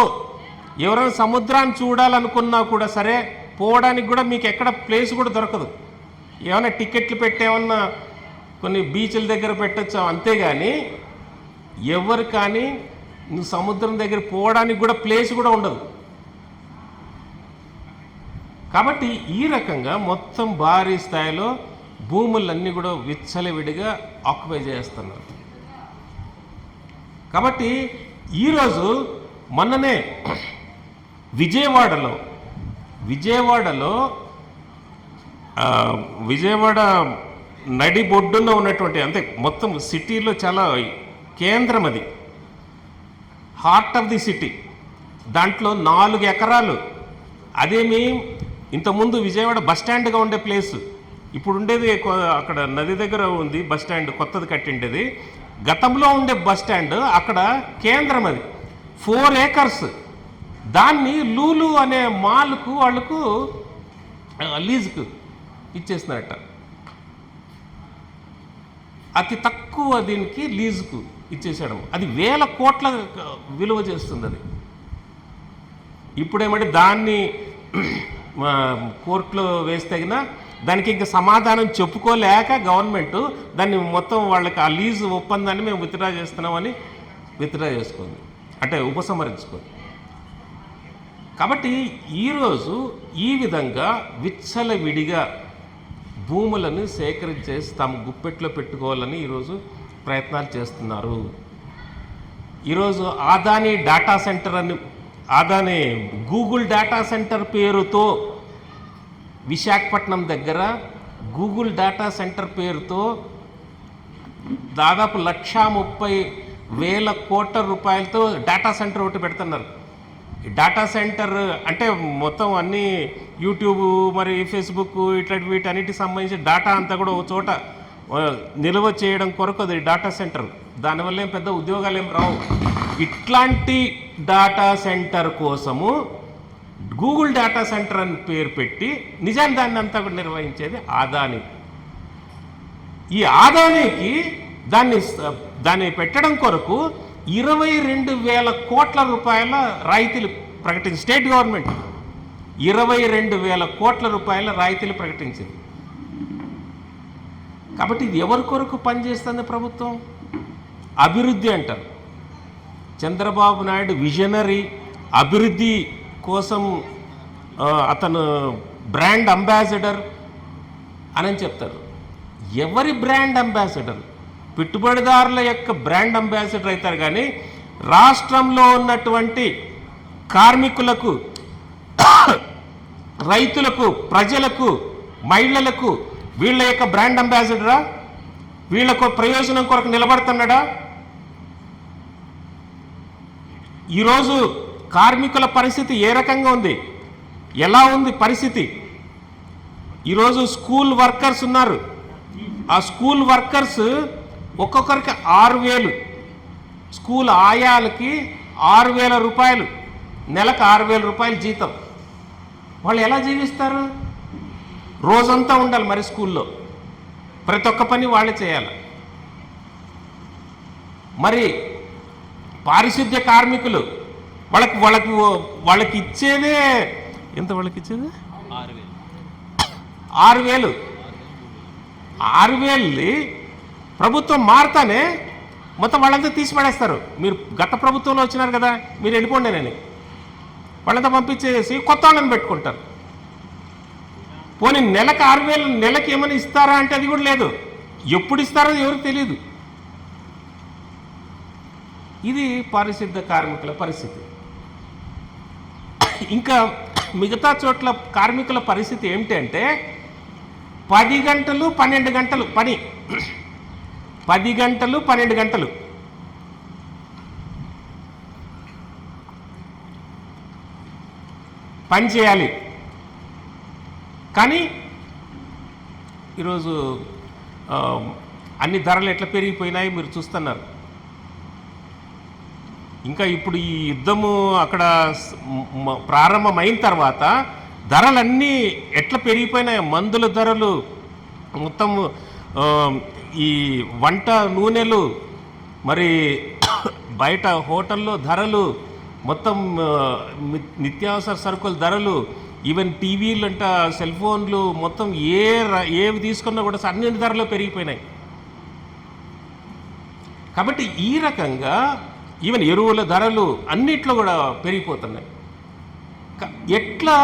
Speaker 1: ఎవరైనా సముద్రాన్ని చూడాలనుకున్నా కూడా సరే పోవడానికి కూడా మీకు ఎక్కడ ప్లేస్ కూడా దొరకదు. ఏమైనా టికెట్లు పెట్టేమన్నా కొన్ని బీచ్ల దగ్గర పెట్టచ్చు, అంతేగాని ఎవరు కానీ నువ్వు సముద్రం దగ్గర పోవడానికి కూడా ప్లేస్ కూడా ఉండదు. కాబట్టి ఈ రకంగా మొత్తం భారీ స్థాయిలో భూములన్నీ కూడా విచ్చలవిడిగా ఆక్యుపై చేస్తున్నారు. కాబట్టి ఈరోజు మొన్ననే విజయవాడ నడి బొడ్డున ఉన్నటువంటి, అంటే మొత్తం సిటీలో చాలా కేంద్రం, అది హార్ట్ ఆఫ్ ది సిటీ. దాంట్లో 4 ఎకరాలు, అదేమి ఇంతకుముందు విజయవాడ బస్టాండ్గా ఉండే ప్లేసు, ఇప్పుడు ఉండేది అక్కడ నది దగ్గర ఉంది బస్టాండ్, కొత్తది కట్టిండేది. గతంలో ఉండే బస్టాండ్ అక్కడ కేంద్రం, అది 4 ఏకర్స్. దాన్ని లూలు అనే మాల్కు వాళ్ళకు లీజుకు ఇచ్చేసినారట. అతి తక్కువ దీనికి లీజుకు ఇచ్చేసాడు. అది 1000 కోట్ల విలువ చేస్తుంది. అది ఇప్పుడేమంటే దాన్ని కోర్టులో వేస్తేగినా దానికి ఇంకా సమాధానం చెప్పుకోలేక గవర్నమెంట్ దాన్ని మొత్తం వాళ్ళకి ఆ లీజు ఒప్పందాన్ని మేము విత్డ్రా చేస్తున్నామని విత్డ్రా చేసుకుంది, అంటే ఉపసంహరించుకుంది. కాబట్టి ఈరోజు ఈ విధంగా విచ్చలవిడిగా భూములను సేకరించేసి తమ గుప్పెట్లో పెట్టుకోవాలని ఈరోజు ప్రయత్నాలు చేస్తున్నారు. ఈరోజు అదానీ డేటా సెంటర్ అని, అదానీ గూగుల్ డేటా సెంటర్ పేరుతో విశాఖపట్నం దగ్గర గూగుల్ డేటా సెంటర్ పేరుతో దాదాపు 1,30,000 కోట్ల రూపాయలతో డేటా సెంటర్ ఒకటి పెడుతున్నారు. డేటా సెంటర్ అంటే మొత్తం అన్నీ యూట్యూబ్, మరి ఫేస్బుక్, ఇట్లాంటి వీటన్నిటికి సంబంధించి డేటా అంతా కూడా ఒక చోట నిల్వ చేయడం కొరకు అది డేటా సెంటర్. దానివల్ల ఏం పెద్ద ఉద్యోగాలు ఏం రావు. ఇట్లాంటి డేటా సెంటర్ కోసము గూగుల్ డేటా సెంటర్ అని పేరు పెట్టి నిజాన్ని దాన్ని అంతా కూడా నిర్వహించేది అదానీ. ఈ అదానీకి దాన్ని పెట్టడం కొరకు 22,000 కోట్ల రూపాయల రాయితీలు ప్రకటించింది స్టేట్ గవర్నమెంట్. 22,000 కోట్ల రూపాయల రాయితీలు ప్రకటించింది. కాబట్టి ఇది ఎవరి కొరకు పనిచేస్తుంది ప్రభుత్వం? అభివృద్ధి అంటారు. చంద్రబాబు నాయుడు విజనరీ, అభివృద్ధి కోసం అతను బ్రాండ్ అంబాసిడర్ అని చెప్తారు. ఎవరి బ్రాండ్ అంబాసిడర్? పెట్టుబడిదారుల యొక్క బ్రాండ్ అంబాసిడర్ అవుతారు, కానీ రాష్ట్రంలో ఉన్నటువంటి కార్మికులకు, రైతులకు, ప్రజలకు, మహిళలకు వీళ్ళ యొక్క బ్రాండ్ అంబాసిడరా? వీళ్ళకు ప్రయోజనం కొరకు నిలబడుతున్నాడా? ఈరోజు కార్మికుల పరిస్థితి ఏ రకంగా ఉంది? ఎలా ఉంది పరిస్థితి? ఈరోజు స్కూల్ వర్కర్స్ ఉన్నారు. ఆ స్కూల్ వర్కర్స్ ఒక్కొక్కరికి 6,000, స్కూల్ ఆయాలకి 6,000 రూపాయలు, నెలకు 6,000 రూపాయలు జీతం. వాళ్ళు ఎలా జీవిస్తారు? రోజంతా ఉండాలి మరి స్కూల్లో, ప్రతి ఒక్క పని వాళ్ళే చేయాలి. మరి పారిశుద్ధ్య కార్మికులు వాళ్ళకి ఇచ్చేదే ఎంత? వాళ్ళకి ఇచ్చేది 6,000. 6,000 ప్రభుత్వం మారుతానే మొత్తం వాళ్ళంతా తీసి పడేస్తారు. మీరు గత ప్రభుత్వంలో వచ్చినారు కదా, మీరు వెళ్ళిపోండేనని వాళ్ళంతా పంపించేసి కొత్త వాళ్ళని పెట్టుకుంటారు. పోనీ నెలకు 6,000, నెలకి ఏమైనా ఇస్తారా అంటే అది కూడా లేదు. ఎప్పుడు ఇస్తారో ఎవరికి తెలియదు. ఇది పారిశుద్ధ కార్మికుల పరిస్థితి. ఇంకా మిగతా చోట్ల కార్మికుల పరిస్థితి ఏమిటంటే 10 గంటలు 12 గంటలు పని, 10 గంటలు 12 గంటలు. పని చేయాలి. కానీ ఈరోజు అన్ని ధరలు ఎట్లా పెరిగిపోయినాయి మీరు చూస్తున్నారు. ఇంకా ఇప్పుడు ఈ యుద్ధము అక్కడ ప్రారంభమైన తర్వాత ధరలన్నీ ఎట్లా పెరిగిపోయినాయి. మందుల ధరలు, మొత్తం ఈ వంట నూనెలు, మరి బయట హోటల్లో ధరలు, మొత్తం నిత్యావసర సరుకుల ధరలు, ఈవెన్ టీవీలు అంట, సెల్ ఫోన్లు, మొత్తం ఏవి తీసుకున్నా కూడా అన్ని ధరలు పెరిగిపోయినాయి. కాబట్టి ఈ రకంగా ఈవెన్ ఎరువుల ధరలు అన్నిట్లో కూడా పెరిగిపోతున్నాయి. ఎట్లా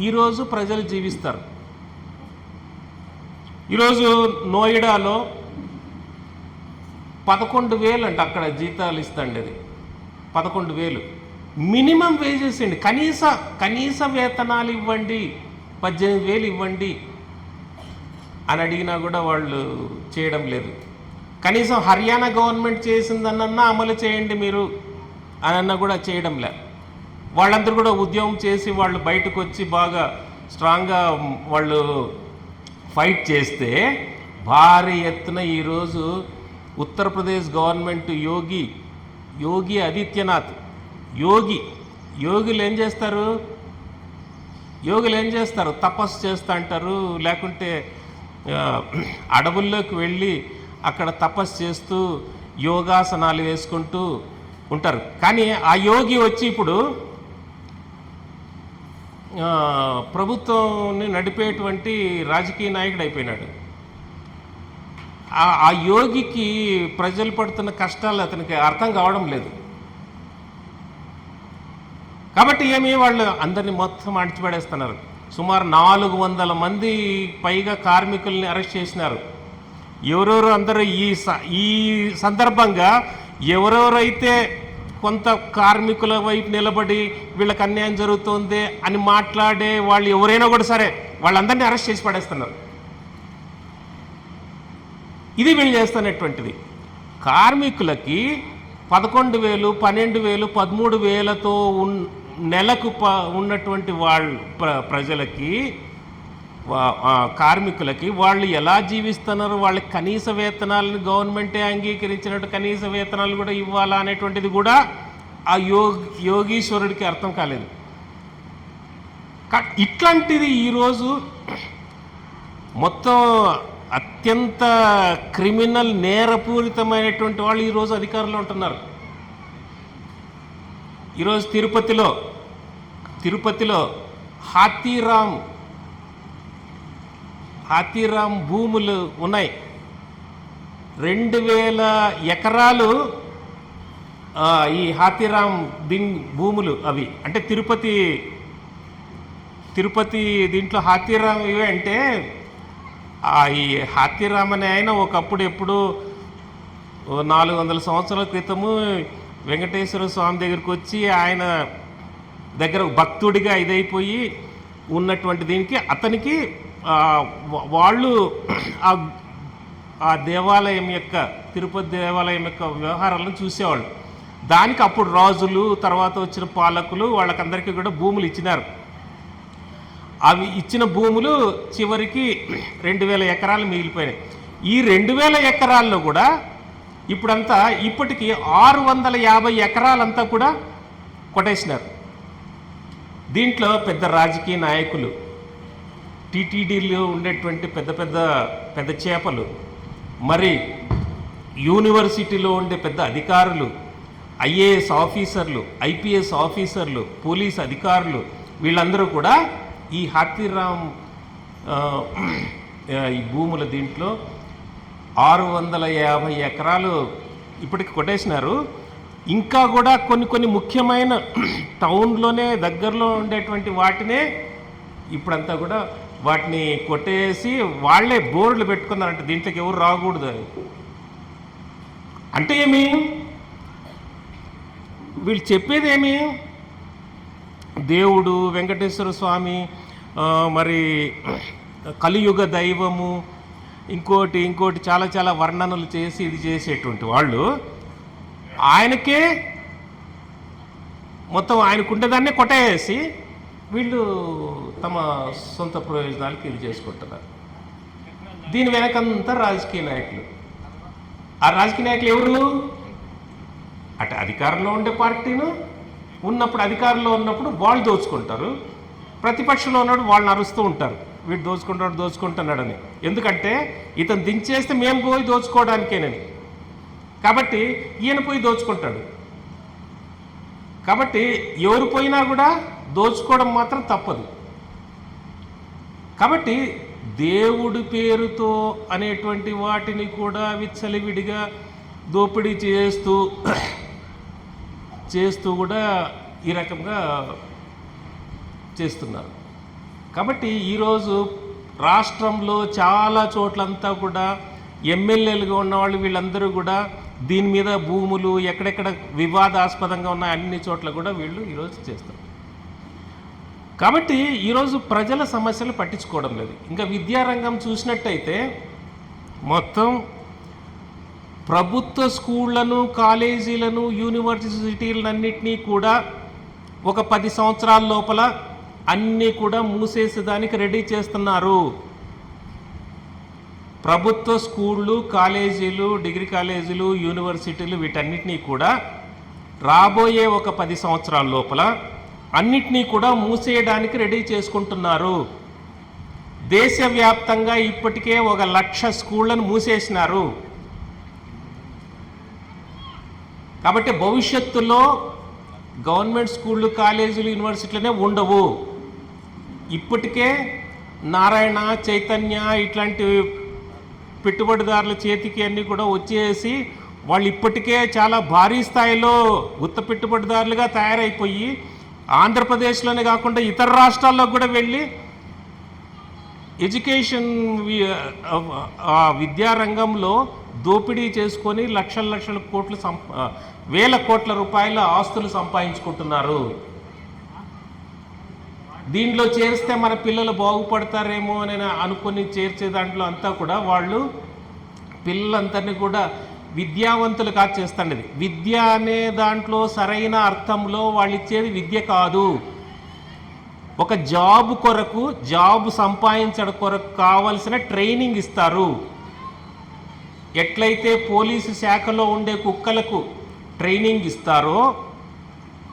Speaker 1: ఈరోజు ప్రజలు జీవిస్తారు? ఈరోజు నోయిడాలో 11,000 అంట అక్కడ జీతాలు ఇస్తాండి. అది 11,000 మినిమం వేజెస్ అండి. కనీస వేతనాలు ఇవ్వండి, 18,000 ఇవ్వండి అని అడిగినా కూడా వాళ్ళు చేయడం లేదు. కనీసం హర్యానా గవర్నమెంట్ చేసిందన్నా అమలు చేయండి మీరు అనన్నా కూడా చేయడం లే. వాళ్ళందరూ కూడా ఉద్యమం చేసి వాళ్ళు బయటకు వచ్చి బాగా స్ట్రాంగ్గా వాళ్ళు ఫైట్ చేస్తే భారీ ఎత్తున ఈరోజు ఉత్తరప్రదేశ్ గవర్నమెంట్ యోగి ఆదిత్యనాథ్ యోగులు ఏం చేస్తారు? తపస్సు చేస్తూ అంటారు, లేకుంటే అడవుల్లోకి వెళ్ళి అక్కడ తపస్సు చేస్తూ యోగాసనాలు వేసుకుంటూ ఉంటారు. కానీ ఆ యోగి వచ్చి ఇప్పుడు ప్రభుత్వాన్ని నడిపేటువంటి రాజకీయ నాయకుడు అయిపోయినాడు. ఆ యోగికి ప్రజలు పడుతున్న కష్టాలు అతనికి అర్థం కావడం లేదు. కాబట్టి వాళ్ళు అందరినీ మొత్తం అణిచిపడేస్తున్నారు. సుమారు 400 మంది పైగా కార్మికుల్ని అరెస్ట్ చేసినారు. ఎవరెవరు అందరూ ఈ సందర్భంగా ఎవరెవరైతే కొంత కార్మికుల వైపు నిలబడి వీళ్ళకి అన్యాయం జరుగుతుంది అని మాట్లాడే వాళ్ళు ఎవరైనా కూడా సరే వాళ్ళందరినీ అరెస్ట్ చేసి పడేస్తున్నారు. ఇది వీళ్ళు చేస్తున్నటువంటిది. కార్మికులకి 11,000, 12,000, 13,000తో నెలకు ఉన్నటువంటి ప్రజలకి, కార్మికులకి వాళ్ళు ఎలా జీవిస్తున్నారు, వాళ్ళకి కనీస వేతనాలను గవర్నమెంటే అంగీకరించినట్టు కనీస వేతనాలు కూడా ఇవ్వాలా అనేటువంటిది కూడా ఆ యోగీశ్వరుడికి అర్థం కాలేదు. ఇట్లాంటిది ఈరోజు మొత్తం అత్యంత క్రిమినల్ నేరపూరితమైనటువంటి వాళ్ళు ఈరోజు అధికారంలో ఉంటున్నారు. ఈరోజు తిరుపతిలో హాతీరామ్ భూములు ఉన్నాయి. 2,000 ఎకరాలు ఈ హాతీరామ్ భూములు. అవి అంటే తిరుపతి దీంట్లో హాతీరామ్ ఇవి అంటే ఈ హాతీరామ్ అనే ఆయన ఒకప్పుడు ఎప్పుడు 400 సంవత్సరాల క్రితము వెంకటేశ్వర స్వామి దగ్గరికి వచ్చి ఆయన దగ్గర భక్తుడిగా ఇదైపోయి ఉన్నటువంటి దీనికి అతనికి వాళ్ళు ఆ దేవాలయం యొక్క తిరుపతి దేవాలయం యొక్క వ్యవహారాలను చూసేవాళ్ళు. దానికి అప్పుడు రాజులు తర్వాత వచ్చిన పాలకులు వాళ్ళకందరికీ కూడా భూములు ఇచ్చినారు. అవి ఇచ్చిన భూములు చివరికి 2000 ఎకరాలు మిగిలిపోయినాయి. ఈ 2000 ఎకరాల్లో కూడా ఇప్పుడంతా ఇప్పటికీ 650 ఎకరాలంతా కూడా కొట్టేసినారు. దీంట్లో పెద్ద రాజకీయ నాయకులు, టీటీడీలో ఉండేటువంటి పెద్ద చేపలు, మరి యూనివర్సిటీలో ఉండే పెద్ద అధికారులు, ఐఏఎస్ ఆఫీసర్లు, ఐపీఎస్ ఆఫీసర్లు, పోలీస్ అధికారులు, వీళ్ళందరూ కూడా ఈ హాతీరామ్ ఈ భూముల దీంట్లో 650 ఎకరాలు ఇప్పటికి కొట్టేసినారు. ఇంకా కూడా కొన్ని ముఖ్యమైన టౌన్లోనే దగ్గరలో ఉండేటువంటి వాటినే ఇప్పుడంతా కూడా వాటిని కొట్టేసి వాళ్ళే బోర్డులు పెట్టుకున్నారంటే దీంట్లోకి ఎవరు రాకూడదు. అంటే ఏమి వీళ్ళు చెప్పేది ఏమి, దేవుడు వెంకటేశ్వర స్వామి, మరి కలియుగ దైవము, ఇంకోటి చాలా వర్ణనలు చేసి ఇది చేసేటువంటి వాళ్ళు ఆయనకే మొత్తం ఆయనకుండేదాన్నే కొట్టేసి వీళ్ళు తమ సొంత ప్రయోజనాలకి ఇది చేసుకుంటున్నారు. దీని వెనకంతా రాజకీయ నాయకులు. ఆ రాజకీయ నాయకులు ఎవరు? అటు అధికారంలో ఉండే పార్టీను ఉన్నప్పుడు అధికారంలో ఉన్నప్పుడు వాళ్ళు దోచుకుంటారు, ప్రతిపక్షంలో ఉన్నప్పుడు వాళ్ళని అరుస్తూ ఉంటారు, వీడు దోచుకుంటున్నాడని. ఎందుకంటే ఇతను దించేస్తే మేము పోయి దోచుకోవడానికేనని. కాబట్టి ఈయన పోయి దోచుకుంటాడు. కాబట్టి ఎవరు పోయినా కూడా దోచుకోవడం మాత్రం తప్పదు. కాబట్టి దేవుడి పేరుతో అనేటువంటి వాటిని కూడా విచ్చలవిడిగా దోపిడీ చేస్తూ కూడా ఈ రకంగా చేస్తున్నారు. కాబట్టి ఈరోజు రాష్ట్రంలో చాలా చోట్లంతా కూడా ఎమ్మెల్యేలుగా ఉన్నవాళ్ళు వీళ్ళందరూ కూడా దీని మీద భూములు ఎక్కడెక్కడ వివాదాస్పదంగా ఉన్న అన్ని చోట్ల కూడా వీళ్ళు ఈరోజు చేస్తారు. కాబట్టి ఈరోజు ప్రజల సమస్యలు పట్టించుకోవడం లేదు. ఇంకా విద్యారంగం చూసినట్టయితే మొత్తం ప్రభుత్వ స్కూళ్లను, కాలేజీలను, యూనివర్సిటీలన్నింటినీ కూడా ఒక 10 సంవత్సరాల లోపల అన్నీ కూడా మూసేసేదానికి రెడీ చేస్తున్నారు. ప్రభుత్వ స్కూళ్ళు, కాలేజీలు, డిగ్రీ కాలేజీలు, యూనివర్సిటీలు వీటన్నిటినీ కూడా రాబోయే ఒక 10 సంవత్సరాల లోపల అన్నిటినీ కూడా మూసేయడానికి రెడీ చేసుకుంటున్నారు. దేశవ్యాప్తంగా ఇప్పటికే 1,00,000 స్కూళ్లను మూసేసినారు. కాబట్టి భవిష్యత్తులో గవర్నమెంట్ స్కూళ్ళు, కాలేజీలు, యూనివర్సిటీలనే ఉండవు. ఇప్పటికే నారాయణ, చైతన్య ఇట్లాంటి పెట్టుబడిదారుల చేతికి అన్నీ కూడా వచ్చేసి వాళ్ళు ఇప్పటికే చాలా భారీ స్థాయిలో గుత్త పెట్టుబడిదారులుగా తయారైపోయి ఆంధ్రప్రదేశ్లోనే కాకుండా ఇతర రాష్ట్రాల్లో కూడా వెళ్ళి ఎడ్యుకేషన్ విద్యారంగంలో దోపిడీ చేసుకొని లక్షల కోట్లు వేల కోట్ల రూపాయల ఆస్తులు సంపాదించుకుంటున్నారు. దీంట్లో చేరిస్తే మన పిల్లలు బాగుపడతారేమో అని అనుకుని చేర్చే దాంట్లో అంతా కూడా వాళ్ళు పిల్లలందరినీ కూడా విద్యావంతులు కాదు చేస్తాండేది. విద్య అనే దాంట్లో సరైన అర్థంలో వాళ్ళు ఇచ్చేది విద్య కాదు. ఒక జాబ్ కొరకు, జాబ్ సంపాదించడం కొరకు కావలసిన ట్రైనింగ్ ఇస్తారు. ఎట్లయితే పోలీసు శాఖలో ఉండే కుక్కలకు ట్రైనింగ్ ఇస్తారో,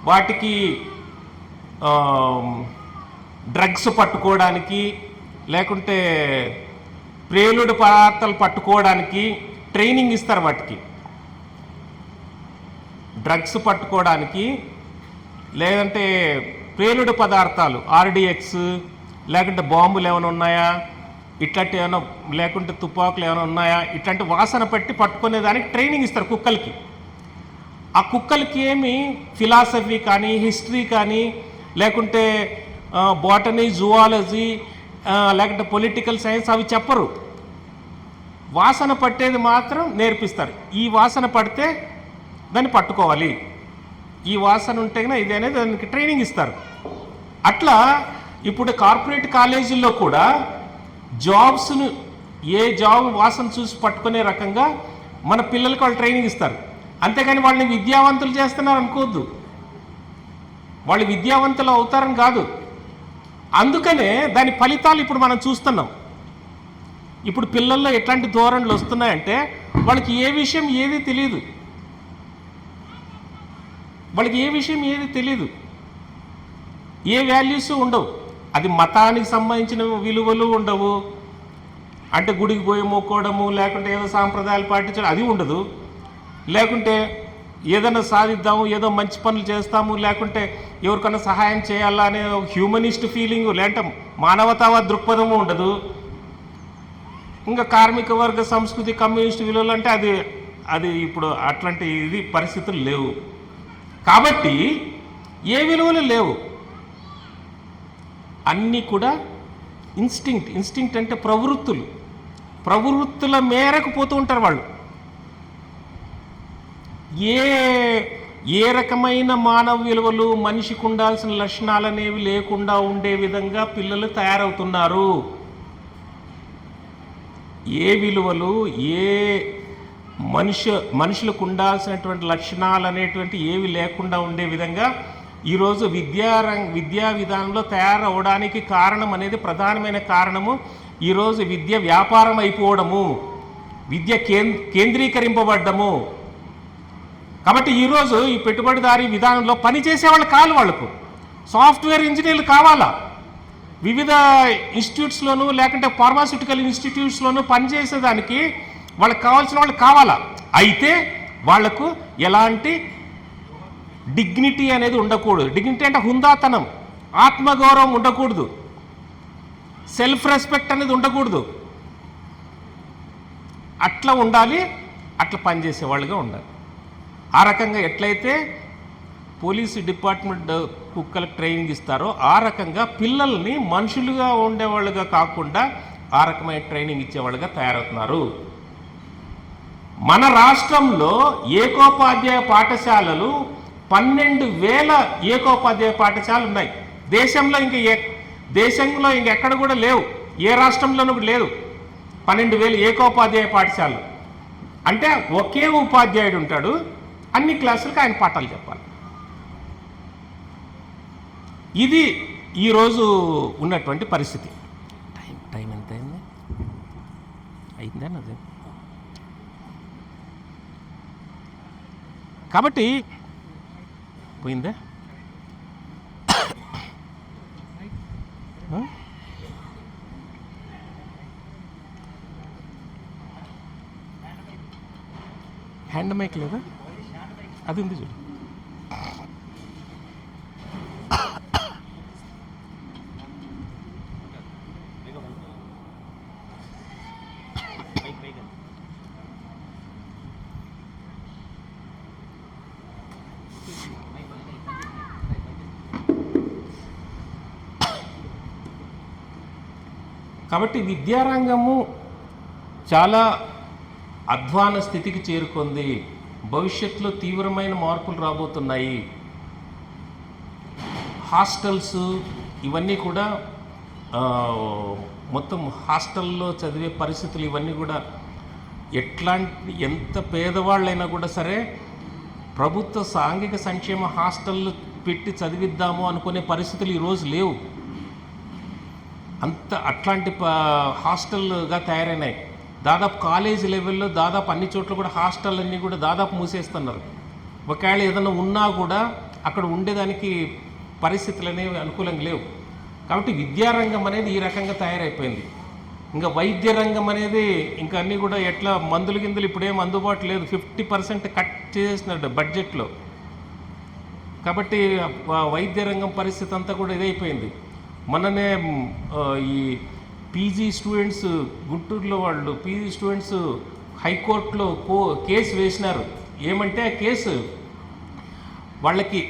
Speaker 1: వాటికి డ్రగ్స్ పట్టుకోవడానికి లేకుంటే ప్రేలుడు పదార్థాలు పట్టుకోవడానికి ట్రైనింగ్ ఇస్తారు. వాటికి డ్రగ్స్ పట్టుకోవడానికి లేదంటే ప్రేలుడు పదార్థాలు ఆర్డిఎక్స్ లేకుంటే బాంబులు ఏమైనా ఉన్నాయా, ఇట్లాంటి ఏమైనా లేకుంటే తుపాకులు ఏమైనా ఉన్నాయా, ఇట్లాంటి వాసన పట్టి పట్టుకునేదానికి ట్రైనింగ్ ఇస్తారు కుక్కలకి. ఆ కుక్కలకి ఏమి ఫిలాసఫీ కానీ, హిస్టరీ కానీ, లేకుంటే బాటనీ, జువాలజీ, లేకపోతే పొలిటికల్ సైన్స్ అవి చెప్పరు. వాసన పట్టేది మాత్రం నేర్పిస్తారు. ఈ వాసన పడితే దాన్ని పట్టుకోవాలి, ఈ వాసన ఉంటేనే ఇది అనేది దానికి ట్రైనింగ్ ఇస్తారు. అట్లా ఇప్పుడు కార్పొరేట్ కాలేజీల్లో కూడా జాబ్స్ను ఏ జాబ్ వాసన చూసి పట్టుకునే రకంగా మన పిల్లలకి వాళ్ళు ట్రైనింగ్ ఇస్తారు. అంతేగాని వాళ్ళని విద్యావంతులు చేస్తున్నారు అనుకోవద్దు. వాళ్ళు విద్యావంతులు అవుతారని కాదు. అందుకనే దాని ఫలితాలు ఇప్పుడు మనం చూస్తున్నాం. ఇప్పుడు పిల్లల్లో ఎట్లాంటి ధోరణులు వస్తున్నాయంటే వాళ్ళకి ఏ విషయం ఏది తెలియదు, వాళ్ళకి ఏ విషయం ఏది తెలియదు, ఏ వాల్యూస్ ఉండవు. అది మతానికి సంబంధించిన విలువలు ఉండవు, అంటే గుడికి పోయి మొక్కోవడము, లేకుంటే ఏదో సాంప్రదాయాలు పాటించడం అది ఉండదు, లేకుంటే ఏదైనా సాధిద్దాము, ఏదో మంచి పనులు చేస్తాము, లేకుంటే ఎవరికైనా సహాయం చేయాలా అనే హ్యూమనిస్ట్ ఫీలింగు, లేదంటే మానవతావాద దృక్పథము ఉండదు. ఇంకా కార్మిక వర్గ సంస్కృతి, కమ్యూనిస్ట్ విలువలు అంటే అది ఇప్పుడు అట్లాంటి ఇది పరిస్థితులు లేవు. కాబట్టి ఏ విలువలు లేవు, అన్నీ కూడా ఇన్స్టింక్ట్ అంటే ప్రవృత్తుల మేరకు పోతూ ఉంటారు వాళ్ళు. ఏ రకమైన మానవ విలువలు, మనిషికి ఉండాల్సిన లక్షణాలు అనేవి లేకుండా ఉండే విధంగా పిల్లలు తయారవుతున్నారు. ఏ విలువలు, ఏ మనుషులకు ఉండాల్సినటువంటి లక్షణాలు అనేటువంటి ఏవి లేకుండా ఉండే విధంగా ఈరోజు విద్యా విధానంలో తయారవడానికి కారణం అనేది ప్రధానమైన కారణము ఈరోజు విద్య వ్యాపారం అయిపోవడము, విద్య కేంద్రీకరింపబడ్డము. కాబట్టి ఈరోజు ఈ పెట్టుబడిదారీ విధానంలో పనిచేసే వాళ్ళు కాదు, వాళ్ళకు సాఫ్ట్వేర్ ఇంజనీర్లు కావాలా, వివిధ ఇన్స్టిట్యూట్స్లోనూ లేకుంటే ఫార్మాస్యూటికల్ ఇన్స్టిట్యూట్స్లోనూ పనిచేసేదానికి వాళ్ళకి కావాల్సిన వాళ్ళు కావాలా. అయితే వాళ్లకు ఎలాంటి డిగ్నిటీ అనేది ఉండకూడదు. డిగ్నిటీ అంటే హుందాతనం, ఆత్మగౌరవం ఉండకూడదు, సెల్ఫ్ రెస్పెక్ట్ అనేది ఉండకూడదు. అట్లా ఉండాలి, అట్లా పనిచేసే వాళ్ళుగా ఉండాలి. ఆ రకంగా ఎట్లయితే పోలీసు డిపార్ట్మెంట్ కుక్కలకు ట్రైనింగ్ ఇస్తారో ఆ రకంగా పిల్లల్ని మనుషులుగా ఉండేవాళ్ళుగా కాకుండా ఆ రకమైన ట్రైనింగ్ ఇచ్చేవాళ్ళుగా తయారవుతున్నారు. మన రాష్ట్రంలో ఏకోపాధ్యాయ పాఠశాలలు 12,000 ఏకోపాధ్యాయ పాఠశాలలు ఉన్నాయి. దేశంలో ఇంకెక్కడ కూడా లేవు, ఏ రాష్ట్రంలోనూ కూడా లేదు 12,000 ఏకోపాధ్యాయ పాఠశాలలు. అంటే ఒకే ఉపాధ్యాయుడు ఉంటాడు, అన్ని క్లాసులకు ఆయన పాఠాలు చెప్పాలి. ఇది ఈరోజు ఉన్నటువంటి పరిస్థితి. టైం ఎంత అయింది? అయిందా అదే? కాబట్టి పోయిందా? హ్యాండ్ మైక్ లేదా? అది ఉంది చూడు. కాబట్టి విద్యారంగము చాలా అధ్వాన స్థితికి చేరుకుంది. భవిష్యత్తులో తీవ్రమైన మార్పులు రాబోతున్నాయి. హాస్టల్స్ ఇవన్నీ కూడా మొత్తం హాస్టల్లో చదివే పరిస్థితులు ఇవన్నీ కూడా ఎంత పేదవాళ్ళైనా కూడా సరే ప్రభుత్వ సాంఘిక సంక్షేమ హాస్టళ్ళు పెట్టి చదివిద్దాము అనుకునే పరిస్థితులు ఈరోజు లేవు. అట్లాంటి హాస్టల్గా తయారైనాయి. దాదాపు కాలేజీ లెవెల్లో దాదాపు అన్ని చోట్ల కూడా హాస్టల్ అన్నీ కూడా దాదాపు మూసేస్తున్నారు. ఒకవేళ ఏదైనా ఉన్నా కూడా అక్కడ ఉండేదానికి పరిస్థితులు అనేవి అనుకూలంగా లేవు. కాబట్టి విద్యారంగం అనేది ఈ రకంగా తయారైపోయింది. ఇంకా వైద్య రంగం అనేది ఇంకా అన్నీ కూడా ఎట్లా మందులు గిందులు ఇప్పుడేం అందుబాటు లేదు, 50% కట్ చేసేసినాడు బడ్జెట్లో. కాబట్టి వైద్య రంగం పరిస్థితి అంతా కూడా ఇదైపోయింది. మొన్ననే ఈ పీజీ స్టూడెంట్స్ గుంటూరులో వాళ్ళు పీజీ స్టూడెంట్స్ హైకోర్టులో కేసు వేసినారు. ఏమంటే ఆ కేసు వాళ్ళకి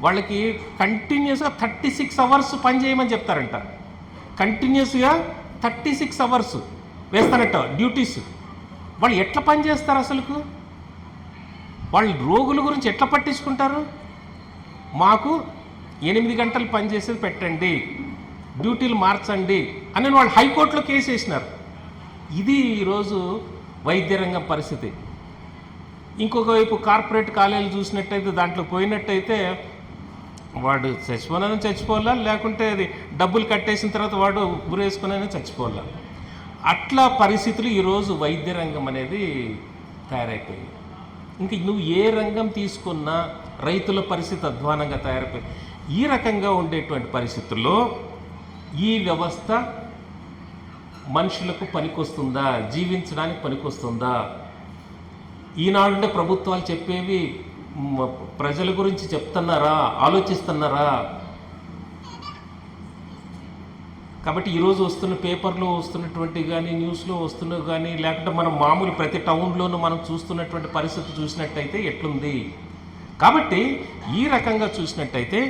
Speaker 1: వాళ్ళకి కంటిన్యూస్గా 36 అవర్స్ పని చేయమని చెప్తారంట. కంటిన్యూస్గా 36 అవర్స్ వేస్తారట డ్యూటీస్. వాళ్ళు ఎట్లా పని చేస్తారు అసలుకు? వాళ్ళు రోగుల గురించి ఎట్లా పట్టించుకుంటారు? మాకు 8 గంటలు పనిచేసేది పెట్టండి, డ్యూటీలు మార్చండి అని వాళ్ళు హైకోర్టులో కేసు వేసినారు. ఇది ఈరోజు వైద్య రంగం పరిస్థితి. ఇంకొక వైపు కార్పొరేట్ కాలేజీలు చూసినట్టయితే దాంట్లో పోయినట్టయితే వాడు చచ్చిపోవాలా, లేకుంటే అది డబ్బులు కట్టేసిన తర్వాత వాడు ఊరేసుకునైనా చచ్చిపోవాలా. అట్లా పరిస్థితులు ఈరోజు వైద్య రంగం అనేది తయారైపోయింది. ఇంక నువ్వు ఏ రంగం తీసుకున్నా రైతుల పరిస్థితి అధ్వానంగా తయారైపోయింది. ఈ రకంగా ఉండేటువంటి పరిస్థితుల్లో ఈ వ్యవస్థ మనుషులకు పనికొస్తుందా, జీవించడానికి పనికొస్తుందా? ఈనాడుండే ప్రభుత్వాలు చెప్పేవి ప్రజల గురించి చెప్తున్నారా, ఆలోచిస్తున్నారా? కాబట్టి ఈరోజు వస్తున్న పేపర్లో వస్తున్నటువంటి కానీ, న్యూస్లో వస్తున్నవి కానీ, లేకుంటే మనం మామూలు ప్రతి టౌన్లోనూ మనం చూస్తున్నటువంటి పరిస్థితి చూసినట్టయితే ఎట్లుంది? కాబట్టి ఈ రకంగా చూసినట్టయితే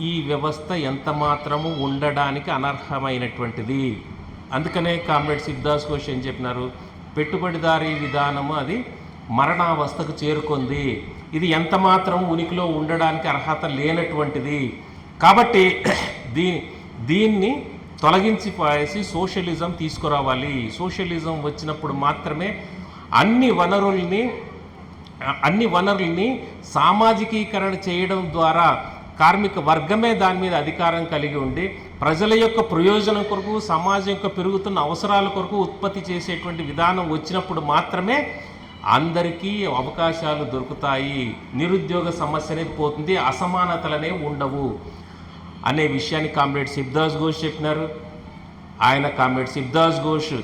Speaker 1: ఈ వ్యవస్థ ఎంత మాత్రము ఉండడానికి అనర్హమైనటువంటిది. అందుకనే కామ్రేడ్ శివదాస్ ఘోష్ ఏం చెప్పినారు? పెట్టుబడిదారీ విధానము అది మరణావస్థకు చేరుకుంది, ఇది ఎంత మాత్రం ఉనికిలో ఉండడానికి అర్హత లేనటువంటిది. కాబట్టి దీన్ని తొలగించి పారేసి సోషలిజం తీసుకురావాలి. సోషలిజం వచ్చినప్పుడు మాత్రమే అన్ని వనరుల్ని సామాజికీకరణ చేయడం ద్వారా కార్మిక వర్గమే దాని మీద అధికారం కలిగి ఉండి ప్రజల యొక్క ప్రయోజనం కొరకు, సమాజం యొక్క పెరుగుతున్న అవసరాల కొరకు ఉత్పత్తి చేసేటువంటి విధానం వచ్చినప్పుడు మాత్రమే అందరికీ అవకాశాలు దొరుకుతాయి, నిరుద్యోగ సమస్య అనేది పోతుంది, అసమానతలనే ఉండవు అనే విషయాన్ని కామ్రేడ్ శివదాస్ ఘోష్ చెప్పినారు. ఆయన కామ్రేడ్ శివదాస్ ఘోష్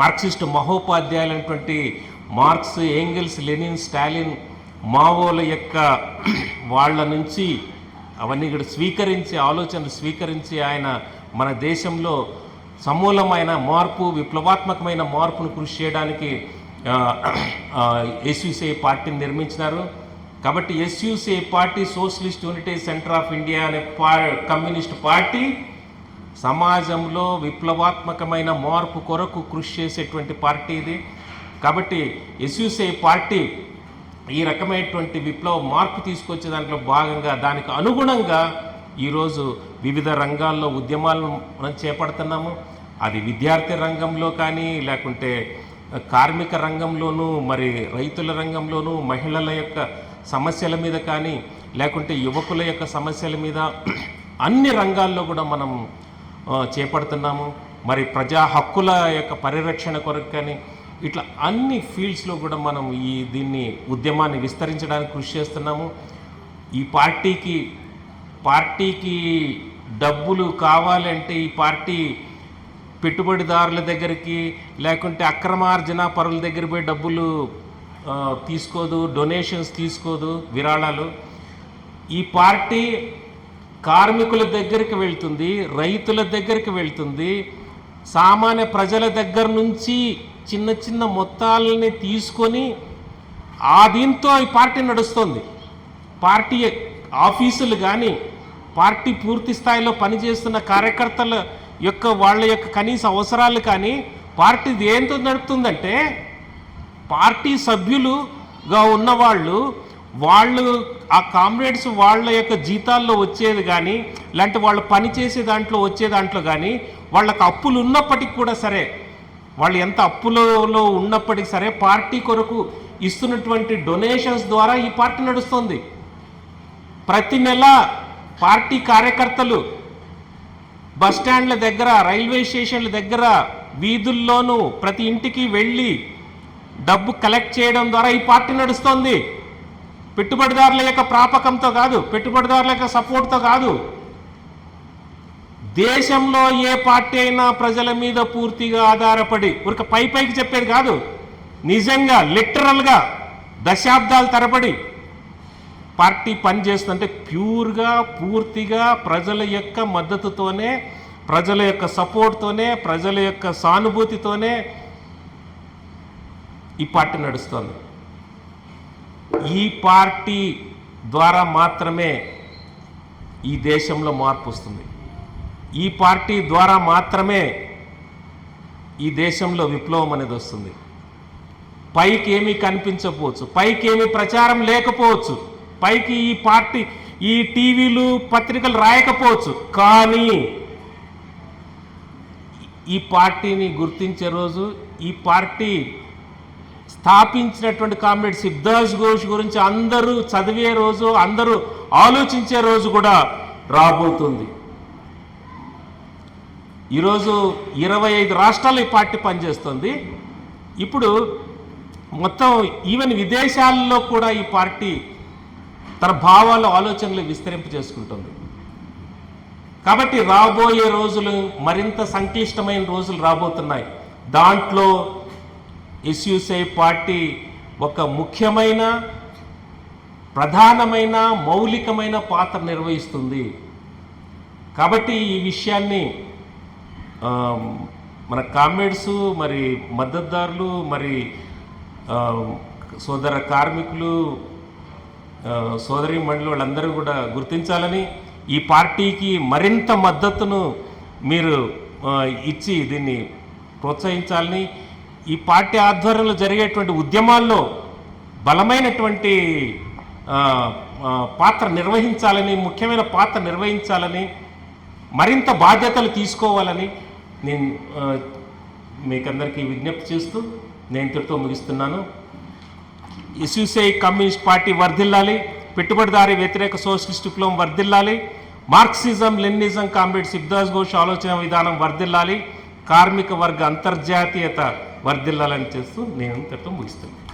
Speaker 1: మార్క్సిస్ట్ మహోపాధ్యాయులైనటువంటి మార్క్స్, ఏంగెల్స్, లెనిన్, స్టాలిన్, మావోల యొక్క వాళ్ళ నుంచి అవన్నీ కూడా స్వీకరించి, ఆలోచనలు స్వీకరించి ఆయన మన దేశంలో సమూలమైన మార్పు, విప్లవాత్మకమైన మార్పును కృషి చేయడానికి ఎస్యూసిఐ పార్టీని నిర్మించినారు. కాబట్టి SUCI party, Socialist Unity Centre of India అనే కమ్యూనిస్ట్ పార్టీ సమాజంలో విప్లవాత్మకమైన మార్పు కొరకు కృషి చేసేటువంటి పార్టీ ఇది. కాబట్టి ఎస్యూసిఐ పార్టీ ఈ రకమైనటువంటి విప్లవ మార్పు తీసుకొచ్చే దాంట్లో భాగంగా దానికి అనుగుణంగా ఈరోజు వివిధ రంగాల్లో ఉద్యమాలను మనం చేపడుతున్నాము. అది విద్యార్థి రంగంలో కానీ, లేకుంటే కార్మిక రంగంలోనూ, మరి రైతుల రంగంలోనూ, మహిళల యొక్క సమస్యల మీద కానీ, లేకుంటే యువకుల యొక్క సమస్యల మీద అన్ని రంగాల్లో కూడా మనం చేపడుతున్నాము. మరి ప్రజా హక్కుల యొక్క పరిరక్షణ కొరకు కానీ, ఇట్లా అన్ని ఫీల్డ్స్లో కూడా మనం దీన్ని ఉద్యమాన్ని విస్తరించడానికి కృషి చేస్తున్నాము. ఈ పార్టీకి డబ్బులు కావాలంటే ఈ పార్టీ పెట్టుబడిదారుల దగ్గరికి, లేకుంటే అక్రమార్జన పరుల దగ్గర పోయి డబ్బులు తీసుకోదు, డొనేషన్స్ తీసుకోదు, విరాళాలు. ఈ పార్టీ కార్మికుల దగ్గరికి వెళ్తుంది, రైతుల దగ్గరికి వెళ్తుంది, సామాన్య ప్రజల దగ్గర నుంచి చిన్న చిన్న మొత్తాలని తీసుకొని దీంతో ఈ పార్టీ నడుస్తుంది. పార్టీ ఆఫీసులు కానీ, పార్టీ పూర్తి స్థాయిలో పనిచేస్తున్న కార్యకర్తల యొక్క వాళ్ళ యొక్క కనీస అవసరాలు కానీ పార్టీ దేంతో నడుపుతుందంటే, పార్టీ సభ్యులుగా ఉన్నవాళ్ళు ఆ కామ్రేడ్స్ వాళ్ళ యొక్క జీతాల్లో వచ్చేది కానీ, లేదంటే వాళ్ళు పనిచేసే దాంట్లో వచ్చే దాంట్లో కానీ, వాళ్ళకు అప్పులు ఉన్నప్పటికీ కూడా సరే, వాళ్ళు ఎంత అప్పులలో ఉన్నప్పటికీ సరే, పార్టీ కొరకు ఇస్తున్నటువంటి డొనేషన్స్ ద్వారా ఈ పార్టీ నడుస్తుంది. ప్రతి నెల పార్టీ కార్యకర్తలు బస్టాండ్ల దగ్గర, రైల్వే స్టేషన్ల దగ్గర, వీధుల్లోనూ ప్రతి ఇంటికి వెళ్ళి డబ్బు కలెక్ట్ చేయడం ద్వారా ఈ పార్టీ నడుస్తుంది. పెట్టుబడిదారుల యొక్క ప్రాపకంతో కాదు, పెట్టుబడిదారుల యొక్క సపోర్ట్తో కాదు. దేశంలో ఏ పార్టీ అయినా ప్రజల మీద పూర్తిగా ఆధారపడి, ఊరిక పైకి చెప్పేది కాదు, నిజంగా లిటరల్గా దశాబ్దాల తరబడి పార్టీ పనిచేస్తుందంటే ప్యూర్గా, పూర్తిగా ప్రజల యొక్క మద్దతుతోనే, ప్రజల యొక్క సపోర్ట్తోనే, ప్రజల యొక్క సానుభూతితోనే ఈ పార్టీ నడుస్తుంది. ఈ పార్టీ ద్వారా మాత్రమే ఈ దేశంలో మార్పు వస్తుంది. ఈ పార్టీ ద్వారా మాత్రమే ఈ దేశంలో విప్లవం అనేది వస్తుంది. పైకి ఏమీ కనిపించకపోవచ్చు, పైకి ఏమీ ప్రచారం లేకపోవచ్చు, పైకి ఈ పార్టీ ఈ టీవీలు పత్రికలు రాయకపోవచ్చు, కానీ ఈ పార్టీని గుర్తించే రోజు, ఈ పార్టీ స్థాపించినటువంటి కామ్రేడ్ శివదాస్ ఘోష్ గురించి అందరూ చదివే రోజు, అందరూ ఆలోచించే రోజు కూడా రాబోతుంది. ఈరోజు 25 రాష్ట్రాల్లో ఈ పార్టీ పనిచేస్తుంది. ఇప్పుడు మొత్తం ఈవెన్ విదేశాల్లో కూడా ఈ పార్టీ తన భావాలు, ఆలోచనలు విస్తరింప చేసుకుంటుంది. కాబట్టి రాబోయే రోజులు మరింత సంక్లిష్టమైన రోజులు రాబోతున్నాయి. దాంట్లో ఎస్యూసై పార్టీ ఒక ముఖ్యమైన, ప్రధానమైన, మౌలికమైన పాత్ర నిర్వహిస్తుంది. కాబట్టి ఈ విషయాన్ని మన కామ్రేడ్స్, మరి మద్దతుదారులు, మరి సోదర కార్మికులు, సోదరి మండలి వాళ్ళందరూ కూడా గుర్తించాలని, ఈ పార్టీకి మరింత మద్దతును మీరు ఇచ్చి దీన్ని ప్రోత్సహించాలని, ఈ పార్టీ ఆధ్వర్యంలో జరిగేటువంటి ఉద్యమాల్లో బలమైనటువంటి పాత్ర నిర్వహించాలని, ముఖ్యమైన పాత్ర నిర్వహించాలని, మరింత బాధ్యతలు తీసుకోవాలని నేను మీకందరికీ విజ్ఞప్తి చేస్తూ నేను ఇంతటితో ముగిస్తున్నాను. ఎస్యూసై కమ్యూనిస్ట్ పార్టీ వర్ధిల్లాలి, పెట్టుబడిదారీ వ్యతిరేక సోషలిస్ట్ విప్లవం వర్ధిల్లాలి, Marxism Leninism comrade Shibdas Ghosh ఆలోచన విధానం వర్ధిల్లాలి, కార్మిక వర్గ అంతర్జాతీయత వర్ధిల్లాలని చేస్తూ నేను ఇంతటితో ముగిస్తున్నాను.